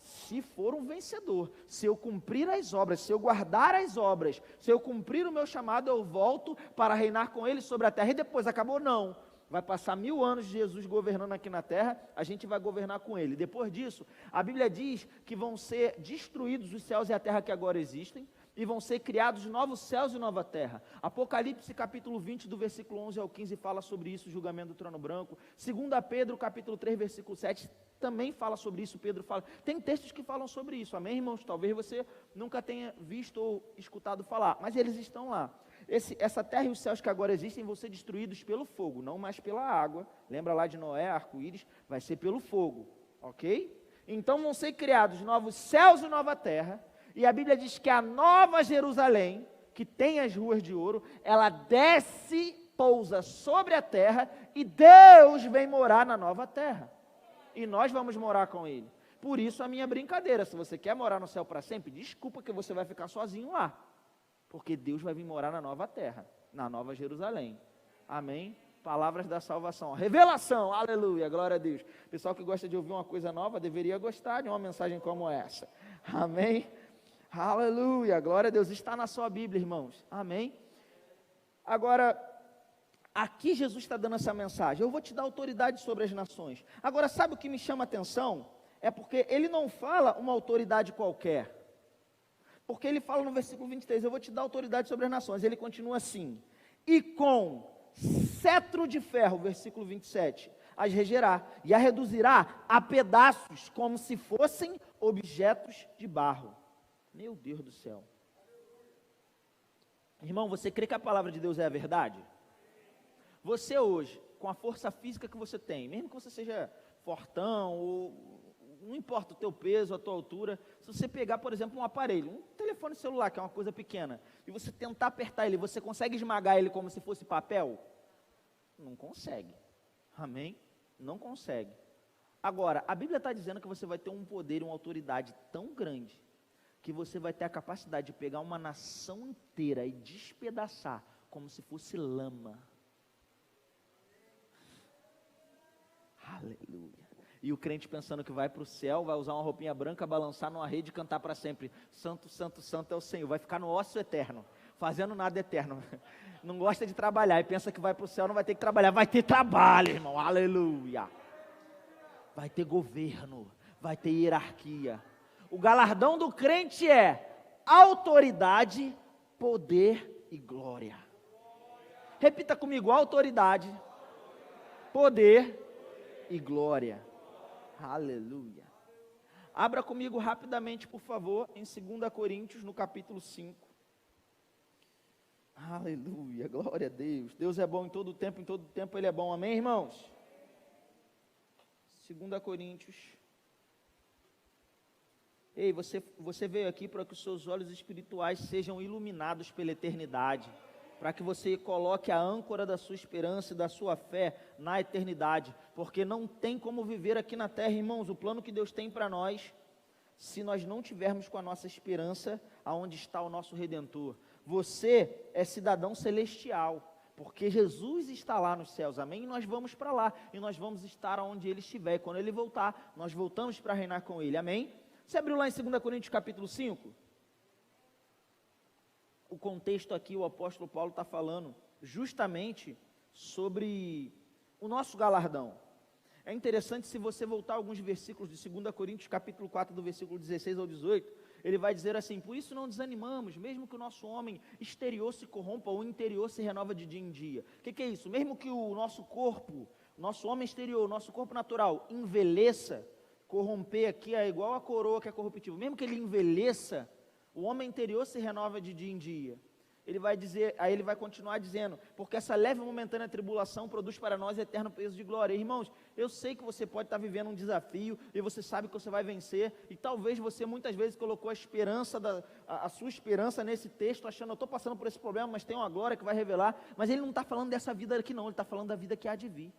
Se for um vencedor, se eu cumprir as obras, se eu guardar as obras, se eu cumprir o meu chamado, eu volto para reinar com Ele sobre a terra. E depois, acabou? Não. Vai passar 1000 anos de Jesus governando aqui na terra, a gente vai governar com Ele. Depois disso, a Bíblia diz que vão ser destruídos os céus e a terra que agora existem, e vão ser criados novos céus e nova terra. Apocalipse capítulo 20, do versículo 11 ao 15, fala sobre isso, o julgamento do trono branco. 2 Pedro capítulo 3, versículo 7, também fala sobre isso, Pedro fala. Tem textos que falam sobre isso, amém, irmãos? Talvez você nunca tenha visto ou escutado falar, mas eles estão lá. Essa terra e os céus que agora existem vão ser destruídos pelo fogo, não mais pela água. Lembra lá de Noé, arco-íris? Vai ser pelo fogo, ok? Então vão ser criados novos céus e nova terra. E a Bíblia diz que a nova Jerusalém, que tem as ruas de ouro, ela desce, pousa sobre a terra, e Deus vem morar na nova terra. E nós vamos morar com Ele. Por isso a minha brincadeira, se você quer morar no céu para sempre, desculpa que você vai ficar sozinho lá. Porque Deus vai vir morar na nova terra, na nova Jerusalém. Amém? Palavras da salvação. Revelação, aleluia, glória a Deus. Pessoal que gosta de ouvir uma coisa nova, deveria gostar de uma mensagem como essa. Amém? Aleluia, glória a Deus, está na sua Bíblia, irmãos, amém? Agora, aqui Jesus está dando essa mensagem, eu vou te dar autoridade sobre as nações. Agora, sabe o que me chama a atenção? É porque ele não fala uma autoridade qualquer, porque ele fala no versículo 23, eu vou te dar autoridade sobre as nações, ele continua assim, e com cetro de ferro, versículo 27, as regerá, e a reduzirá a pedaços, como se fossem objetos de barro. Meu Deus do céu. Irmão, você crê que a palavra de Deus é a verdade? Você hoje, com a força física que você tem, mesmo que você seja fortão, ou não importa o teu peso, a tua altura, se você pegar, por exemplo, um aparelho, um telefone celular, que é uma coisa pequena, e você tentar apertar ele, você consegue esmagar ele como se fosse papel? Não consegue. Amém? Não consegue. Agora, a Bíblia está dizendo que você vai ter um poder, uma autoridade tão grande, que você vai ter a capacidade de pegar uma nação inteira e despedaçar, como se fosse lama. Aleluia. E o crente pensando que vai para o céu, vai usar uma roupinha branca, balançar numa rede e cantar para sempre. Santo, santo, santo é o Senhor. Vai ficar no ócio eterno, fazendo nada eterno. Não gosta de trabalhar e pensa que vai para o céu, não vai ter que trabalhar. Vai ter trabalho, irmão. Aleluia. Vai ter governo, vai ter hierarquia. O galardão do crente é autoridade, poder e glória. Repita comigo, autoridade, poder e glória. Aleluia. Abra comigo rapidamente, por favor, em 2 Coríntios, no capítulo 5. Aleluia, glória a Deus. Deus é bom em todo tempo Ele é bom. Amém, irmãos? 2 Coríntios. Ei, você veio aqui para que os seus olhos espirituais sejam iluminados pela eternidade, para que você coloque a âncora da sua esperança e da sua fé na eternidade, porque não tem como viver aqui na terra, irmãos, o plano que Deus tem para nós, se nós não tivermos com a nossa esperança aonde está o nosso Redentor. Você é cidadão celestial, porque Jesus está lá nos céus, amém? E nós vamos para lá, e nós vamos estar onde Ele estiver, e quando Ele voltar, nós voltamos para reinar com Ele, amém? Você abriu lá em 2 Coríntios capítulo 5? O contexto aqui, o apóstolo Paulo está falando justamente sobre o nosso galardão. É interessante se você voltar alguns versículos de 2 Coríntios capítulo 4, do versículo 16 ao 18, ele vai dizer assim: por isso não desanimamos, mesmo que o nosso homem exterior se corrompa, o interior se renova de dia em dia. O que é isso? Mesmo que o nosso corpo, nosso homem exterior, nosso corpo natural envelheça, corromper aqui é igual a coroa que é corruptível, mesmo que ele envelheça, o homem interior se renova de dia em dia. Ele vai dizer, aí ele vai continuar dizendo, porque essa leve e momentânea tribulação produz para nós eterno peso de glória. Irmãos, eu sei que você pode estar vivendo um desafio, e você sabe que você vai vencer, e talvez você muitas vezes colocou a sua esperança nesse texto, achando, eu estou passando por esse problema, mas tem uma glória que vai revelar, mas ele não está falando dessa vida aqui não, ele está falando da vida que há de vir.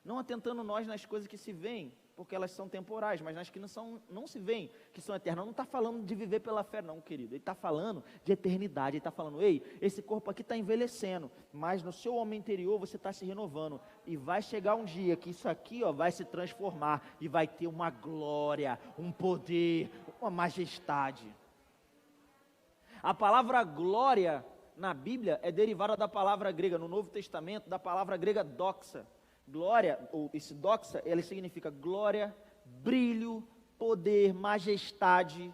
Não atentando nós nas coisas que se veem, porque elas são temporais, mas nas que não se veem, que são eternas. Não está falando de viver pela fé não, querido, ele está falando de eternidade, ele está falando, ei, esse corpo aqui está envelhecendo, mas no seu homem interior você está se renovando, e vai chegar um dia que isso aqui vai se transformar, e vai ter uma glória, um poder, uma majestade. A palavra glória na Bíblia é derivada da palavra grega, no Novo Testamento, da palavra grega doxa. Glória, ou esse doxa, ela significa glória, brilho, poder, majestade.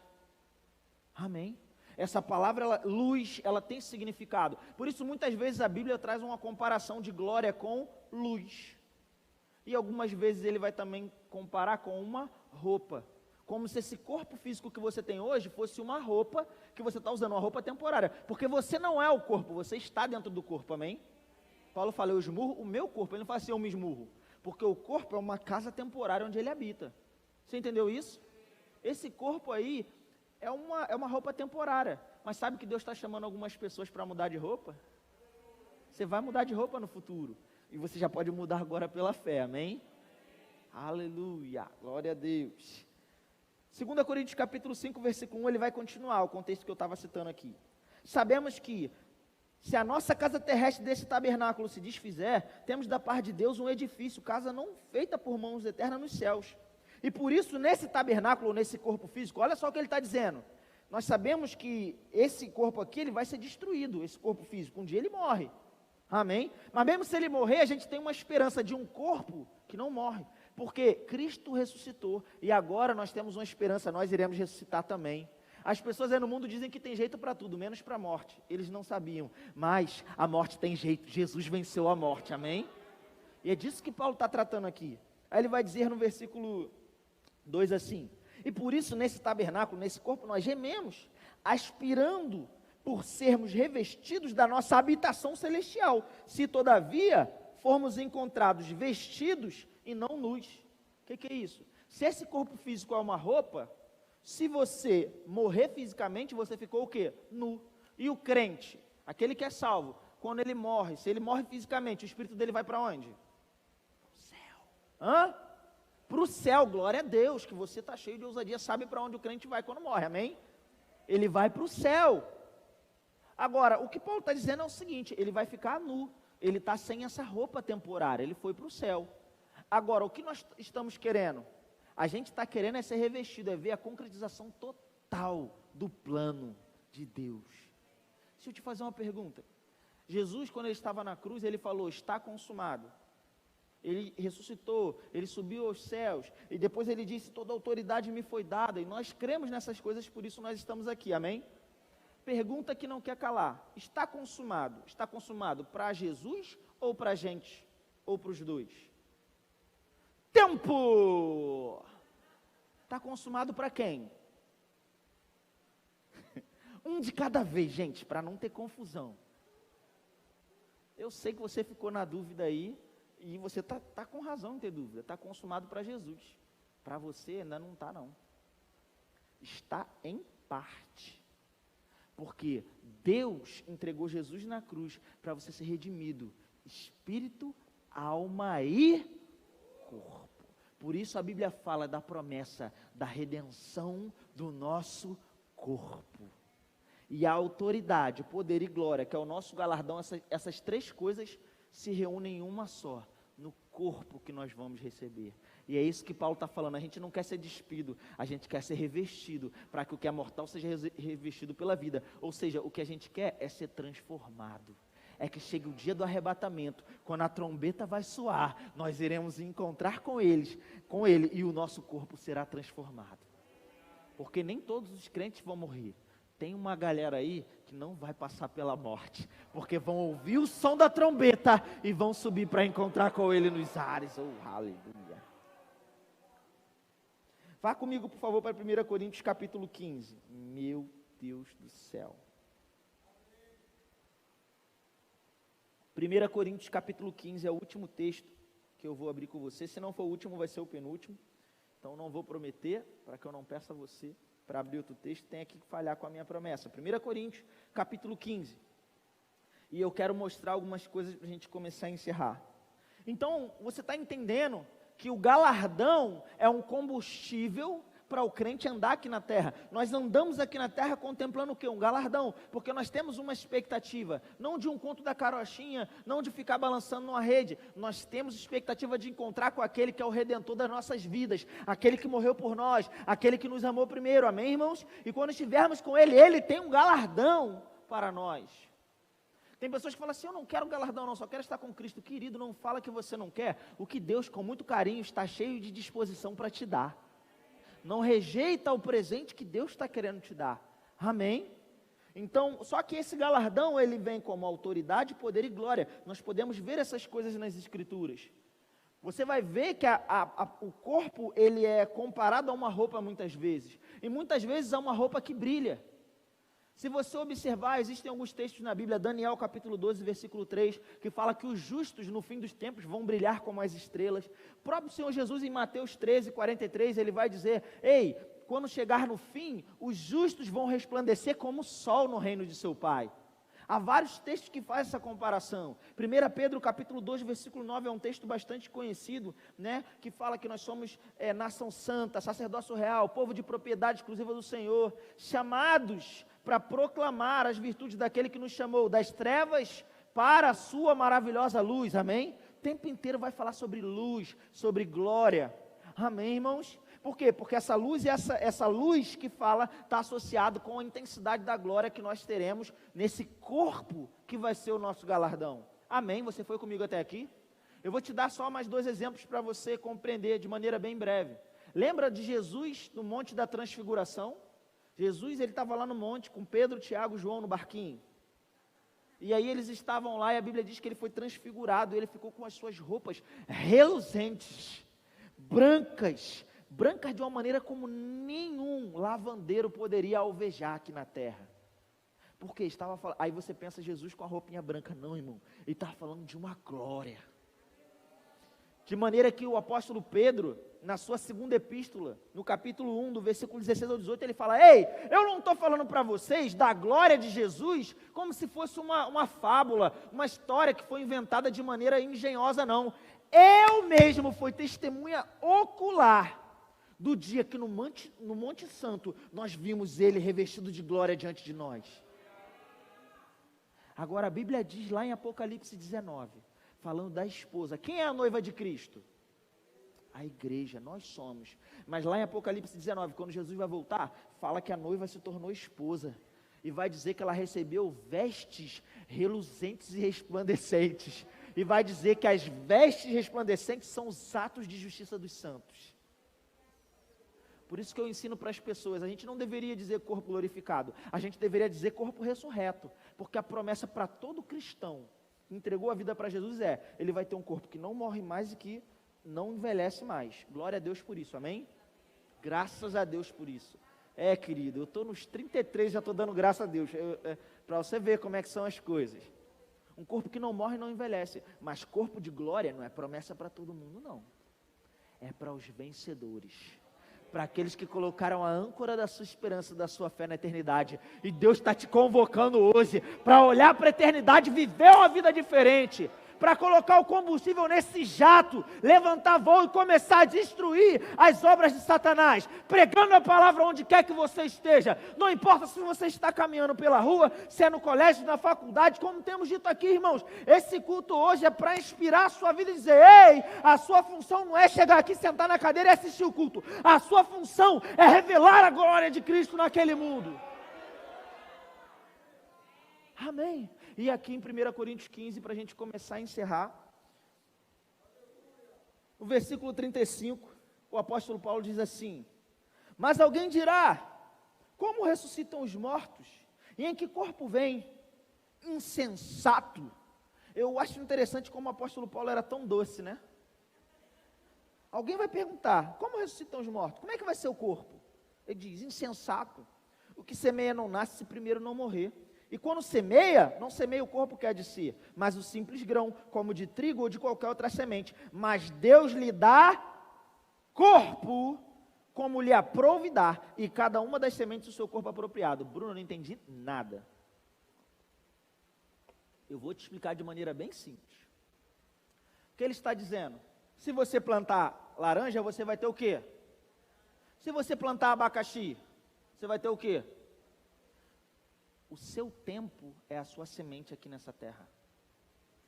Amém? Essa palavra, luz, ela tem significado. Por isso, muitas vezes a Bíblia traz uma comparação de glória com luz. E algumas vezes ele vai também comparar com uma roupa. Como se esse corpo físico que você tem hoje fosse uma roupa que você está usando, uma roupa temporária. Porque você não é o corpo, você está dentro do corpo, amém? Paulo fala, eu esmurro o meu corpo, ele não fala assim, eu me esmurro, porque o corpo é uma casa temporária onde ele habita. Você entendeu isso? Esse corpo aí é uma roupa temporária, mas sabe que Deus está chamando algumas pessoas para mudar de roupa? Você vai mudar de roupa no futuro, e você já pode mudar agora pela fé, amém? Aleluia, glória a Deus. 2 Coríntios capítulo 5, versículo 1, ele vai continuar, o contexto que eu estava citando aqui. Sabemos que, se a nossa casa terrestre desse tabernáculo se desfizer, temos da parte de Deus um edifício, casa não feita por mãos eternas nos céus. E por isso, nesse tabernáculo, nesse corpo físico, olha só o que ele está dizendo. Nós sabemos que esse corpo aqui, ele vai ser destruído, esse corpo físico, um dia ele morre. Amém? Mas mesmo se ele morrer, a gente tem uma esperança de um corpo que não morre. Porque Cristo ressuscitou, e agora nós temos uma esperança, nós iremos ressuscitar também. As pessoas aí no mundo dizem que tem jeito para tudo, menos para a morte. Eles não sabiam, mas a morte tem jeito. Jesus venceu a morte, amém? E é disso que Paulo está tratando aqui. Aí ele vai dizer no versículo 2 assim: e por isso nesse tabernáculo, nesse corpo, nós gememos, aspirando por sermos revestidos da nossa habitação celestial, se todavia formos encontrados vestidos e não nus. O que é isso? Se esse corpo físico é uma roupa, se você morrer fisicamente, você ficou o quê? Nu. E o crente, aquele que é salvo, quando ele morre, se ele morre fisicamente, o espírito dele vai para onde? Para o céu. Para o céu, glória a Deus, que você está cheio de ousadia, sabe para onde o crente vai quando morre, amém? Ele vai para o céu. Agora, o que Paulo está dizendo é o seguinte, ele vai ficar nu, ele está sem essa roupa temporária, ele foi para o céu. Agora, o que nós estamos querendo? A gente está querendo é ser revestido, é ver a concretização total do plano de Deus. Deixa eu te fazer uma pergunta. Jesus, quando ele estava na cruz, ele falou, está consumado. Ele ressuscitou, ele subiu aos céus, e depois ele disse, toda autoridade me foi dada, e nós cremos nessas coisas, por isso nós estamos aqui, amém? Pergunta que não quer calar, está consumado para Jesus ou para a gente, ou para os dois? Tempo! Está consumado para quem? Um de cada vez, gente, para não ter confusão. Eu sei que você ficou na dúvida aí, e você tá com razão em ter dúvida. Está consumado para Jesus. Para você ainda não está não. Está em parte. Porque Deus entregou Jesus na cruz para você ser redimido. Espírito, alma e corpo. Por isso a Bíblia fala da promessa da redenção do nosso corpo. E a autoridade, poder e glória, que é o nosso galardão, essas três coisas se reúnem em uma só, no corpo que nós vamos receber. E é isso que Paulo está falando, a gente não quer ser despido, a gente quer ser revestido, para que o que é mortal seja revestido pela vida. Ou seja, o que a gente quer é ser transformado. É que chegue o dia do arrebatamento, quando a trombeta vai soar, nós iremos encontrar com ele, e o nosso corpo será transformado. Porque nem todos os crentes vão morrer. Tem uma galera aí que não vai passar pela morte, porque vão ouvir o som da trombeta e vão subir para encontrar com ele nos ares. Oh, aleluia. Vá comigo, por favor, para 1 Coríntios capítulo 15. Meu Deus do céu. 1 Coríntios capítulo 15 é o último texto que eu vou abrir com você. Se não for o último, vai ser o penúltimo. Então não vou prometer, para que eu não peça a você para abrir outro texto, tem que falhar com a minha promessa. 1 Coríntios capítulo 15. E eu quero mostrar algumas coisas para a gente começar a encerrar. Então, você está entendendo que o galardão é um combustível para o crente andar aqui na terra. Nós andamos aqui na terra contemplando o quê? Um galardão, porque nós temos uma expectativa, não de um conto da carochinha, não de ficar balançando numa rede, nós temos expectativa de encontrar com aquele que é o Redentor das nossas vidas, aquele que morreu por nós, aquele que nos amou primeiro, amém, irmãos? E quando estivermos com ele, ele tem um galardão para nós. Tem pessoas que falam assim, eu não quero galardão não, só quero estar com Cristo. Querido, não fala que você não quer, o que Deus com muito carinho está cheio de disposição para te dar. Não rejeita o presente que Deus está querendo te dar, amém? Então, só que esse galardão, ele vem como autoridade, poder e glória. Nós podemos ver essas coisas nas Escrituras. Você vai ver que o corpo, ele é comparado a uma roupa muitas vezes, e muitas vezes a uma roupa que brilha. Se você observar, existem alguns textos na Bíblia, Daniel capítulo 12, versículo 3, que fala que os justos no fim dos tempos vão brilhar como as estrelas. O próprio Senhor Jesus em Mateus 13, 43, ele vai dizer, ei, quando chegar no fim, os justos vão resplandecer como o sol no reino de seu Pai. Há vários textos que fazem essa comparação. 1 Pedro capítulo 2, versículo 9, é um texto bastante conhecido, né, que fala que nós somos nação santa, sacerdócio real, povo de propriedade exclusiva do Senhor, chamados para proclamar as virtudes daquele que nos chamou das trevas para a sua maravilhosa luz, amém? O tempo inteiro vai falar sobre luz, sobre glória, amém, irmãos? Por quê? Porque essa luz, essa luz que fala, está associado com a intensidade da glória que nós teremos nesse corpo que vai ser o nosso galardão, amém? Você foi comigo até aqui? Eu vou te dar só mais 2 exemplos para você compreender de maneira bem breve. Lembra de Jesus no Monte da Transfiguração? Jesus, ele estava lá no monte com Pedro, Tiago e João no barquinho. E aí eles estavam lá e a Bíblia diz que ele foi transfigurado. Ele ficou com as suas roupas reluzentes, brancas de uma maneira como nenhum lavandeiro poderia alvejar aqui na terra. Porque estava falando, aí você pensa Jesus com a roupinha branca. Não, irmão, ele estava falando de uma glória. De maneira que o apóstolo Pedro, na sua segunda epístola, no capítulo 1, do versículo 16 ao 18, ele fala, ei, eu não estou falando para vocês da glória de Jesus, como se fosse uma fábula, uma história que foi inventada de maneira engenhosa, não. Eu mesmo fui testemunha ocular do dia que no Monte Santo, nós vimos ele revestido de glória diante de nós. Agora a Bíblia diz lá em Apocalipse 19, falando da esposa. Quem é a noiva de Cristo? A igreja, nós somos. Mas lá em Apocalipse 19, quando Jesus vai voltar, fala que a noiva se tornou esposa. E vai dizer que ela recebeu vestes reluzentes e resplandecentes. E vai dizer que as vestes resplandecentes são os atos de justiça dos santos. Por isso que eu ensino para as pessoas, a gente não deveria dizer corpo glorificado, a gente deveria dizer corpo ressurreto. Porque a promessa para todo cristão entregou a vida para Jesus ele vai ter um corpo que não morre mais e que não envelhece mais. Glória a Deus por isso, amém? Graças a Deus por isso. Querido, eu estou nos 33, já estou dando graças a Deus, para você ver como é que são as coisas. Um corpo que não morre e não envelhece, mas corpo de glória não é promessa para todo mundo, não. É para os vencedores. Para aqueles que colocaram a âncora da sua esperança, da sua fé na eternidade. E Deus está te convocando hoje para olhar para a eternidade e viver uma vida diferente. Para colocar o combustível nesse jato, levantar voo e começar a destruir as obras de Satanás, pregando a palavra onde quer que você esteja. Não importa se você está caminhando pela rua, se é no colégio, na faculdade, como temos dito aqui, irmãos. Esse culto hoje é para inspirar a sua vida e dizer, ei, a sua função não é chegar aqui, sentar na cadeira e assistir o culto. A sua função é revelar a glória de Cristo naquele mundo. Amém. E aqui em 1 Coríntios 15, para a gente começar a encerrar, no versículo 35, o apóstolo Paulo diz assim, Mas alguém dirá, como ressuscitam os mortos? E em que corpo vem? Insensato. Eu acho interessante como o apóstolo Paulo era tão doce, né? Alguém vai perguntar, como ressuscitam os mortos? Como é que vai ser o corpo? Ele diz, insensato. O que semeia não nasce se primeiro não morrer. E quando semeia, não semeia o corpo que há de si, mas o simples grão, como de trigo ou de qualquer outra semente. Mas Deus lhe dá corpo, como lhe aprouve dar, e cada uma das sementes do seu corpo apropriado. Bruno, eu não entendi nada. Eu vou te explicar de maneira bem simples. O que ele está dizendo? Se você plantar laranja, você vai ter o quê? Se você plantar abacaxi, você vai ter o quê? O seu tempo é a sua semente aqui nessa terra,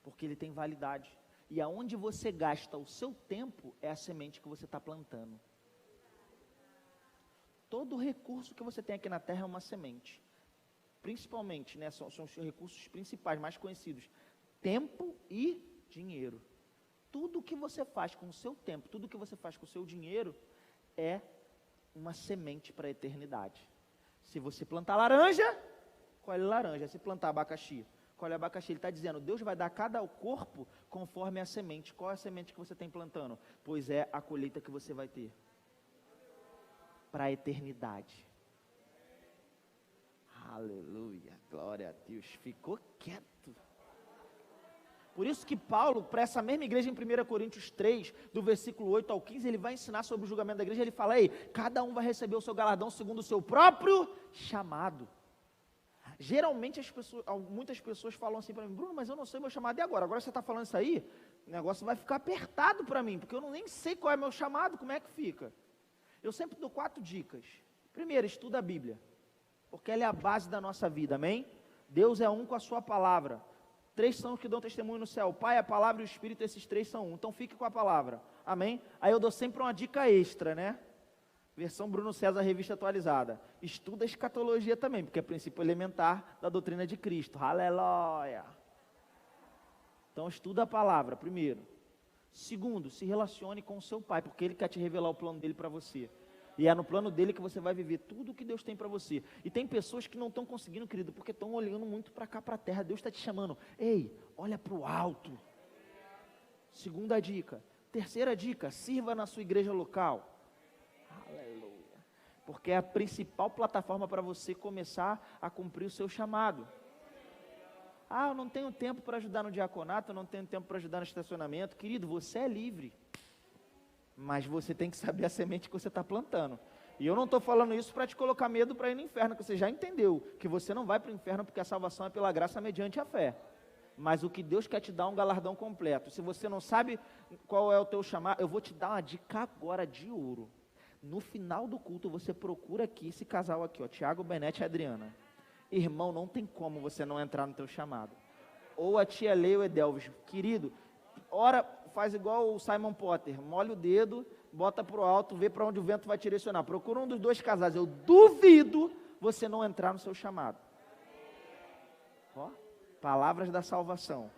porque ele tem validade, e aonde você gasta o seu tempo, é a semente que você está plantando. Todo recurso que você tem aqui na terra é uma semente, principalmente, né, são os recursos principais, mais conhecidos, tempo e dinheiro. Tudo que você faz com o seu tempo, tudo que você faz com o seu dinheiro, é uma semente para a eternidade. Se você plantar laranja, colhe laranja. Se plantar abacaxi, colhe abacaxi. Ele está dizendo, Deus vai dar cada corpo conforme a semente. Qual é a semente que você tem plantando? Pois é a colheita que você vai ter para a eternidade. Aleluia, glória a Deus. Ficou quieto. Por isso que Paulo, para essa mesma igreja em 1 Coríntios 3, do versículo 8 ao 15, ele vai ensinar sobre o julgamento da igreja. Ele fala, ei, cada um vai receber o seu galardão segundo o seu próprio chamado. Geralmente muitas pessoas falam assim para mim, Bruno, mas eu não sei o meu chamado, e agora? Agora você está falando isso aí, o negócio vai ficar apertado para mim, porque eu nem sei qual é meu chamado, como é que fica? Eu sempre dou 4 dicas. Primeiro, estuda a Bíblia, porque ela é a base da nossa vida, amém? Deus é um com a sua palavra. 3 são os que dão testemunho no céu, o Pai, a palavra e o Espírito, esses 3 são um, então fique com a palavra, amém? Aí eu dou sempre uma dica extra, né? Versão Bruno César, revista atualizada. Estuda a escatologia também, porque é princípio elementar da doutrina de Cristo. Aleluia! Então estuda a palavra, primeiro. Segundo, se relacione com o seu pai, porque ele quer te revelar o plano dele para você. E é no plano dele que você vai viver tudo o que Deus tem para você. E tem pessoas que não estão conseguindo, querido, porque estão olhando muito para cá, para a terra. Deus está te chamando. Ei, olha para o alto. Segunda dica. Terceira dica, sirva na sua igreja local. Aleluia. Porque é a principal plataforma para você começar a cumprir o seu chamado. Ah, eu não tenho tempo para ajudar no diaconato, eu não tenho tempo para ajudar no estacionamento. Querido, você é livre. Mas você tem que saber a semente que você está plantando. E eu não estou falando isso para te colocar medo para ir no inferno, que você já entendeu que você não vai para o inferno porque a salvação é pela graça mediante a fé. Mas o que Deus quer te dar é um galardão completo. Se você não sabe qual é o teu chamado, eu vou te dar uma dica agora de ouro. No final do culto, você procura aqui, esse casal aqui, ó, Tiago, Benete e Adriana. Irmão, não tem como você não entrar no teu chamado. Ou a tia Leia ou Edelvis. Querido, ora, faz igual o Simon Potter, molha o dedo, bota para o alto, vê para onde o vento vai te direcionar. Procura um dos 2 casais. Eu duvido você não entrar no seu chamado. Ó, palavras da salvação.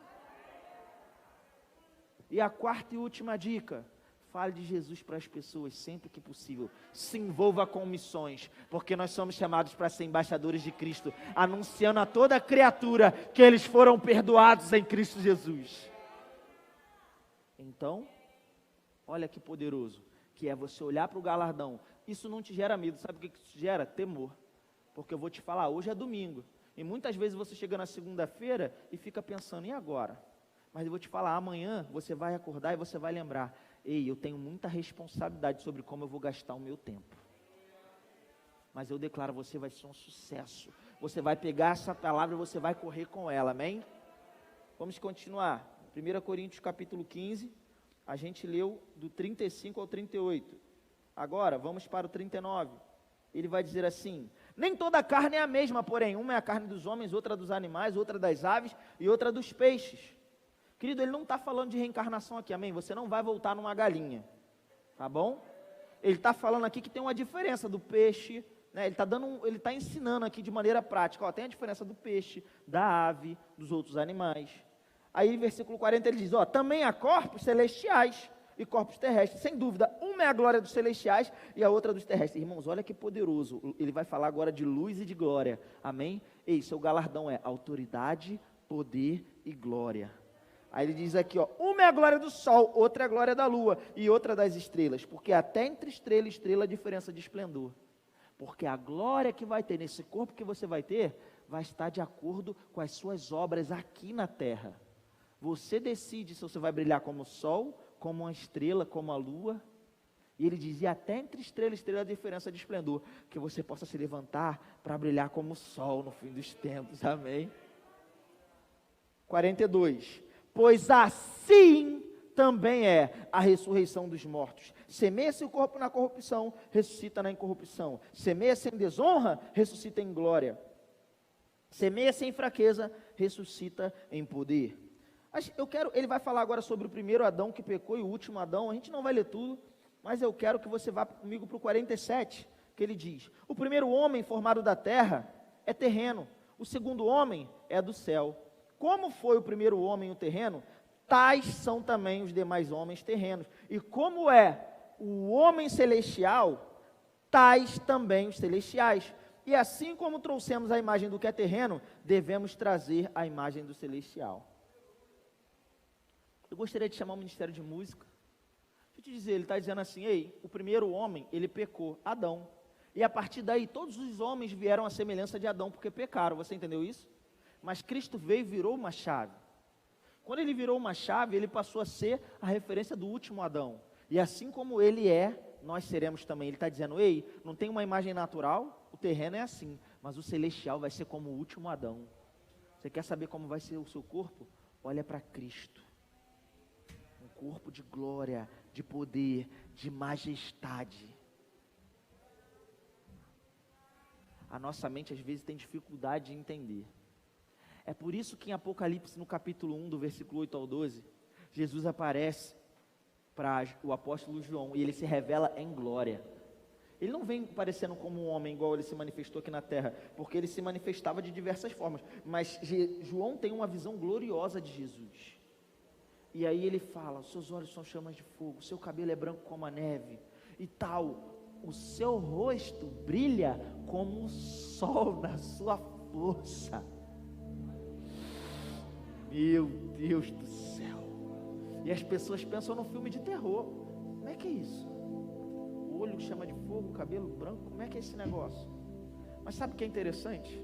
E a 4ª e última dica. Fale de Jesus para as pessoas sempre que possível. Se envolva com missões, porque nós somos chamados para ser embaixadores de Cristo, anunciando a toda criatura que eles foram perdoados em Cristo Jesus. Então, olha que poderoso, que é você olhar para o galardão. Isso não te gera medo, sabe o que isso gera? Temor. Porque eu vou te falar, hoje é domingo, e muitas vezes você chega na segunda-feira e fica pensando, e agora? Mas eu vou te falar, amanhã você vai acordar e você vai lembrar, ei, eu tenho muita responsabilidade sobre como eu vou gastar o meu tempo. Mas eu declaro, você vai ser um sucesso. Você vai pegar essa palavra e você vai correr com ela, amém? Vamos continuar. 1 Coríntios capítulo 15, a gente leu do 35 ao 38. Agora, vamos para o 39. Ele vai dizer assim, nem toda carne é a mesma, porém, uma é a carne dos homens, outra dos animais, outra das aves e outra dos peixes. Querido, ele não está falando de reencarnação aqui, amém? Você não vai voltar numa galinha, tá bom? Ele está falando aqui que tem uma diferença do peixe, né? Ele está ensinando aqui de maneira prática, ó, tem a diferença do peixe, da ave, dos outros animais. Aí, versículo 40, ele diz, ó, também há corpos celestiais, e corpos terrestres. Sem dúvida, uma é a glória dos celestiais e a outra dos terrestres. Irmãos, olha que poderoso. Ele vai falar agora de luz e de glória. Amém? Ei, seu galardão é autoridade, poder e glória. Aí ele diz aqui, ó, uma é a glória do sol, outra é a glória da lua e outra das estrelas. Porque até entre estrela e estrela há diferença de esplendor. Porque a glória que vai ter nesse corpo que você vai ter, vai estar de acordo com as suas obras aqui na terra. Você decide se você vai brilhar como o sol, como uma estrela, como a lua. E ele dizia, até entre estrela e estrela a diferença de esplendor, que você possa se levantar para brilhar como o sol no fim dos tempos, amém? 42, pois assim também é a ressurreição dos mortos. Semeia-se o corpo na corrupção, ressuscita na incorrupção. Semeia-se em desonra, ressuscita em glória. Semeia-se em fraqueza, ressuscita em poder. Ele vai falar agora sobre o primeiro Adão que pecou e o último Adão. A gente não vai ler tudo, mas eu quero que você vá comigo para o 47, que ele diz: o primeiro homem formado da terra é terreno, o segundo homem é do céu. Como foi o primeiro homem o terreno, tais são também os demais homens terrenos. E como é o homem celestial, tais também os celestiais. E assim como trouxemos a imagem do que é terreno, devemos trazer a imagem do celestial. Eu gostaria de chamar o Ministério de Música. Deixa eu te dizer, ele está dizendo assim, ei, o primeiro homem, ele pecou, Adão. E a partir daí, todos os homens vieram à semelhança de Adão, porque pecaram, você entendeu isso? Mas Cristo veio e virou uma chave. Quando ele virou uma chave, ele passou a ser a referência do último Adão. E assim como ele é, nós seremos também. Ele está dizendo, ei, não tem uma imagem natural, o terreno é assim, mas o celestial vai ser como o último Adão. Você quer saber como vai ser o seu corpo? Olha para Cristo. Corpo de glória, de poder, de majestade. A nossa mente às vezes tem dificuldade de entender. É por isso que em Apocalipse, no capítulo 1, do versículo 8 ao 12, Jesus aparece para o apóstolo João e ele se revela em glória. Ele não vem parecendo como um homem igual ele se manifestou aqui na terra, porque ele se manifestava de diversas formas, mas João tem uma visão gloriosa de Jesus. E aí ele fala, os seus olhos são chamas de fogo, o seu cabelo é branco como a neve, e tal, o seu rosto brilha como o sol na sua força. Meu Deus do céu. E as pessoas pensam num filme de terror. Como é que é isso? O olho que chama de fogo, o cabelo branco, como é que é esse negócio? Mas sabe o que é interessante?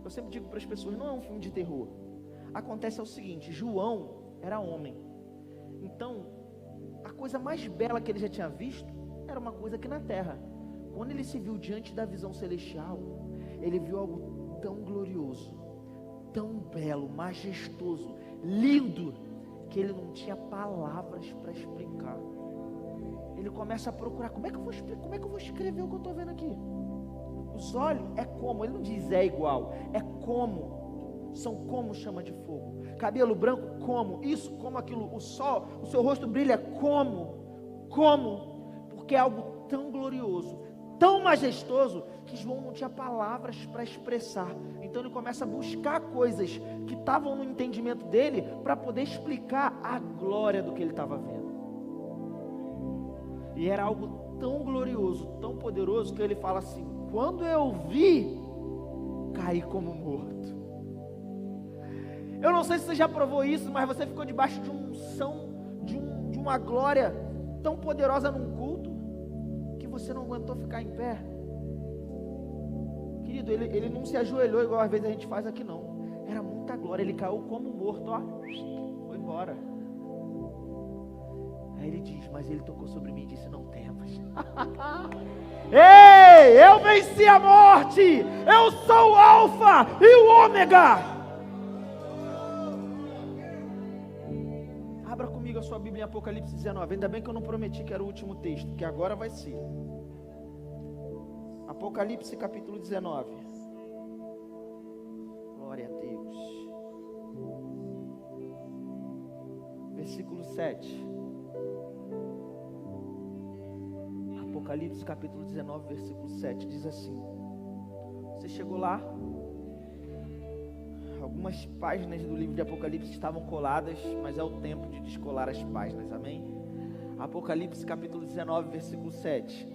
Eu sempre digo para as pessoas, não é um filme de terror. Acontece o seguinte, João era homem, então a coisa mais bela que ele já tinha visto era uma coisa aqui na terra. Quando ele se viu diante da visão celestial, ele viu algo tão glorioso, tão belo, majestoso, lindo, que ele não tinha palavras para explicar. Ele começa a procurar, como é que eu vou escrever o que eu estou vendo aqui? Os olhos é como, ele não diz é igual, é como, são como chama de fogo. Cabelo branco, como, isso, como aquilo, o sol, o seu rosto brilha, como, porque é algo tão glorioso, tão majestoso, que João não tinha palavras para expressar. Então ele começa a buscar coisas que estavam no entendimento dele, para poder explicar a glória do que ele estava vendo. E era algo tão glorioso, tão poderoso, que ele fala assim, quando eu vi, caí como morto. Eu não sei se você já provou isso, mas você ficou debaixo de unção, de uma glória tão poderosa num culto, que você não aguentou ficar em pé. Querido, ele não se ajoelhou igual às vezes a gente faz aqui não. Era muita glória, ele caiu como morto, ó, foi embora. Aí ele diz, mas ele tocou sobre mim e disse, não temas. Ei, eu venci a morte, eu sou o Alfa e o Ômega. Abra comigo a sua Bíblia em Apocalipse 19, ainda bem que eu não prometi que era o último texto, que agora vai ser. Apocalipse capítulo 19. Glória a Deus. Versículo 7. Apocalipse capítulo 19, versículo 7, diz assim. Você chegou lá? Algumas páginas do livro de Apocalipse estavam coladas, mas é o tempo de descolar as páginas, amém? Apocalipse capítulo 19, versículo 7.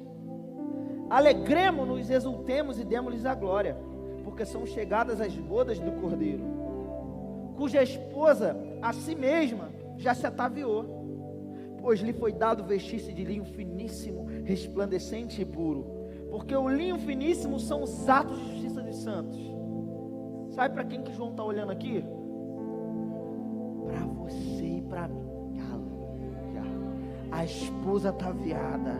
Alegremo-nos, exultemos e demos-lhes a glória, porque são chegadas as bodas do Cordeiro, cuja esposa a si mesma já se ataviou, pois lhe foi dado vestir-se de linho finíssimo, resplandecente e puro, porque o linho finíssimo são os atos de justiça dos santos. Sabe para quem que João está olhando aqui? Para você e para mim. Aleluia. A esposa ataviada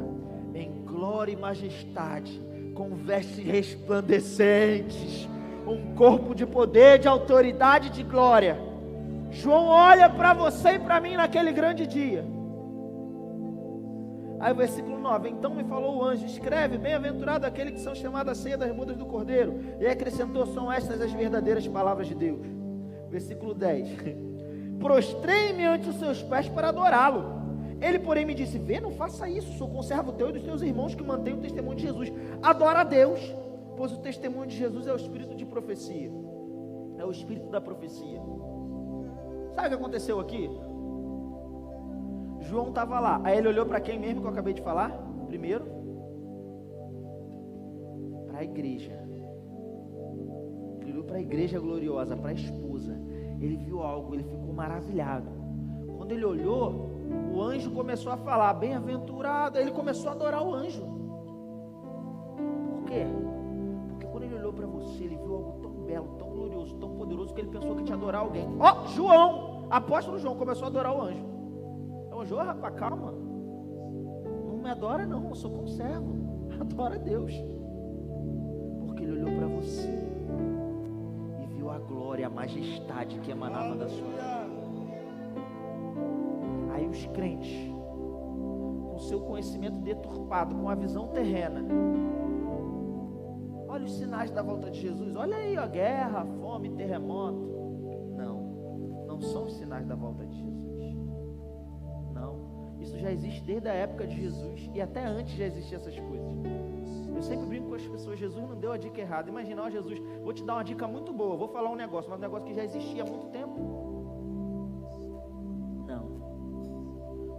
em glória e majestade, com vestes resplandecentes, um corpo de poder, de autoridade, de glória. João olha para você e para mim naquele grande dia. Aí o versículo 9, então me falou o anjo, escreve, bem-aventurado aquele que são chamados a ceia das bodas do Cordeiro. E acrescentou, são estas as verdadeiras palavras de Deus. Versículo 10, prostrei-me ante os seus pés para adorá-lo. Ele porém me disse, vê, não faça isso, sou conservo teu e dos teus irmãos que mantêm o testemunho de Jesus. Adora a Deus, pois o testemunho de Jesus é o espírito de profecia, é o espírito da profecia. Sabe o que aconteceu aqui? João estava lá, aí ele olhou para quem mesmo que eu acabei de falar? Primeiro, para a igreja. Ele olhou para a igreja gloriosa, para a esposa. Ele viu algo, ele ficou maravilhado. Quando ele olhou, o anjo começou a falar, bem-aventurado. Ele começou a adorar o anjo. Por quê? Porque quando ele olhou para você, ele viu algo tão belo, tão glorioso, tão poderoso, que ele pensou que tinha adorar alguém. Ó, João, apóstolo João, começou a adorar o anjo. O anjo, rapaz, calma, não me adora não, eu sou conservo, adora a Deus. Porque ele olhou para você e viu a glória, a majestade que emanava da sua vida. Aí os crentes, com seu conhecimento deturpado, com a visão terrena, olha os sinais da volta de Jesus, olha aí, ó, guerra, fome, terremoto. Não são os sinais da volta de Jesus. Não, isso já existe desde a época de Jesus, e até antes já existiam essas coisas. Eu sempre brinco com as pessoas, Jesus não deu a dica errada. Imagina, ó, Jesus, vou te dar uma dica muito boa, vou falar um negócio, mas um negócio que já existia há muito tempo. Não.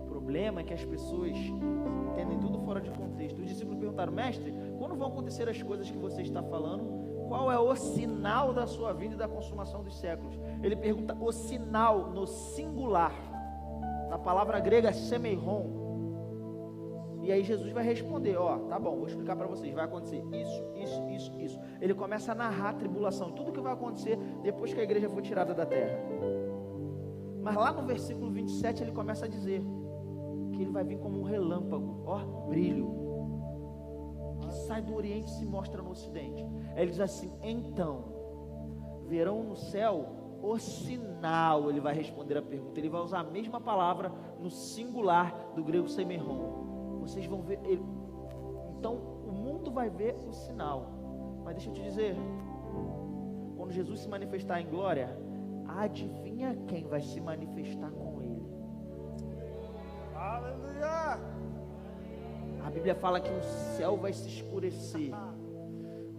O problema é que as pessoas entendem tudo fora de contexto. Os discípulos perguntaram, mestre, quando vão acontecer as coisas que você está falando? Qual é o sinal da sua vida e da consumação dos séculos? Ele pergunta o sinal no singular, na palavra grega semeiron. E aí Jesus vai responder, ó, tá bom, vou explicar para vocês, vai acontecer isso. Ele começa a narrar a tribulação, tudo que vai acontecer depois que a igreja for tirada da terra. Mas lá no versículo 27 ele começa a dizer que ele vai vir como um relâmpago, ó, brilho, que sai do oriente e se mostra no ocidente. Aí ele diz assim, então, verão no céu o sinal. Ele vai responder a pergunta, ele vai usar a mesma palavra no singular do grego semeiron. Vocês vão ver, então o mundo vai ver o sinal. Mas deixa eu te dizer, quando Jesus se manifestar em glória, adivinha quem vai se manifestar com ele? Aleluia! A Bíblia fala que o céu vai se escurecer,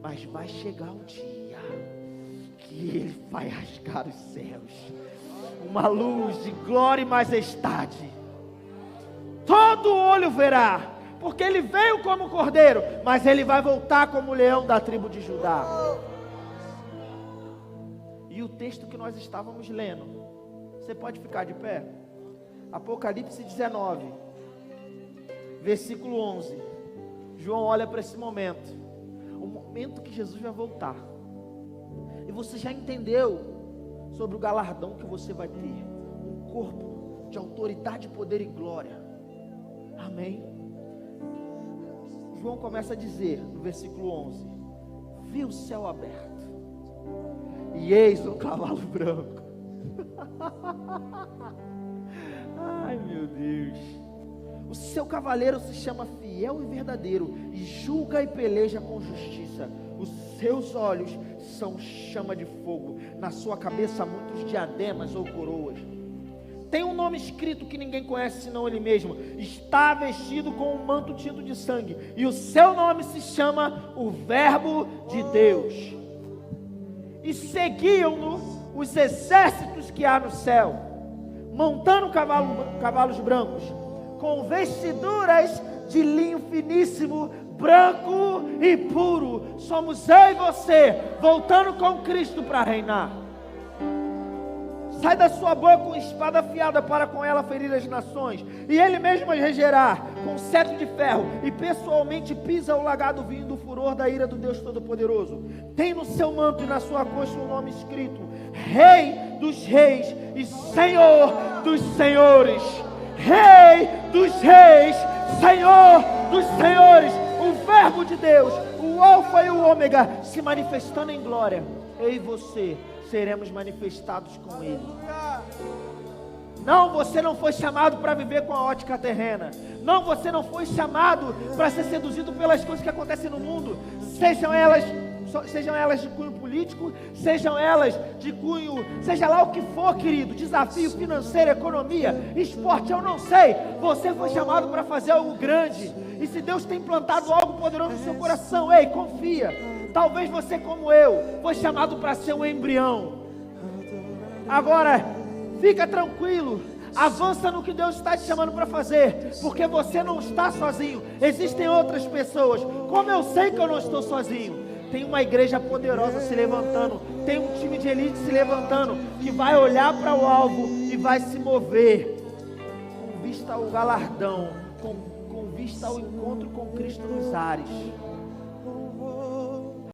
mas vai chegar um dia que ele vai rasgar os céus, uma luz de glória e majestade. Todo olho verá, porque ele veio como cordeiro, mas ele vai voltar como leão da tribo de Judá. E o texto que nós estávamos lendo, você pode ficar de pé? Apocalipse 19, versículo 11. João olha para esse momento, o momento que Jesus vai voltar. E você já entendeu sobre o galardão que você vai ter, um corpo de autoridade, poder e glória. Amém. João começa a dizer no versículo 11: vi o céu aberto e eis um cavalo branco. Ai meu Deus. O seu cavaleiro se chama Fiel e Verdadeiro, e julga e peleja com justiça. Os seus olhos são chama de fogo, na sua cabeça muitos diademas ou coroas. Tem um nome escrito que ninguém conhece senão ele mesmo. Está vestido com um manto tinto de sangue, e o seu nome se chama o Verbo de Deus. E seguiam-no os exércitos que há no céu, montando cavalos brancos. com vestiduras de linho finíssimo, branco e puro. Somos eu e você, voltando com Cristo para reinar. Sai da sua boca uma espada afiada para com ela ferir as nações, e ele mesmo as regerá com cetro de ferro, e pessoalmente pisa o lagado vinho do furor da ira do Deus Todo-Poderoso. Tem no seu manto e na sua coxa um nome escrito: Rei dos Reis e Senhor dos Senhores. Rei dos Reis, Senhor dos Senhores, o Verbo de Deus, o Alfa e o Ômega, se manifestando em glória. Eu e você seremos manifestados com Ele. Não, você não foi chamado para viver com a ótica terrena. Não, você não foi chamado para ser seduzido pelas coisas que acontecem no mundo, sejam elas de cunho político, sejam elas de cunho, seja lá o que for, querido, desafio financeiro, economia, esporte, eu não sei. Você foi chamado para fazer algo grande, e se Deus tem plantado algo poderoso no seu coração, ei, confia. Talvez você, como eu, foi chamado para ser um embrião. Agora, fica tranquilo, avança no que Deus está te chamando para fazer, porque você não está sozinho, existem outras pessoas. Como eu sei que eu não estou sozinho? Tem uma igreja poderosa se levantando, tem um time de elite se levantando, que vai olhar para o alvo e vai se mover, com vista ao galardão, com vista ao encontro com Cristo nos ares.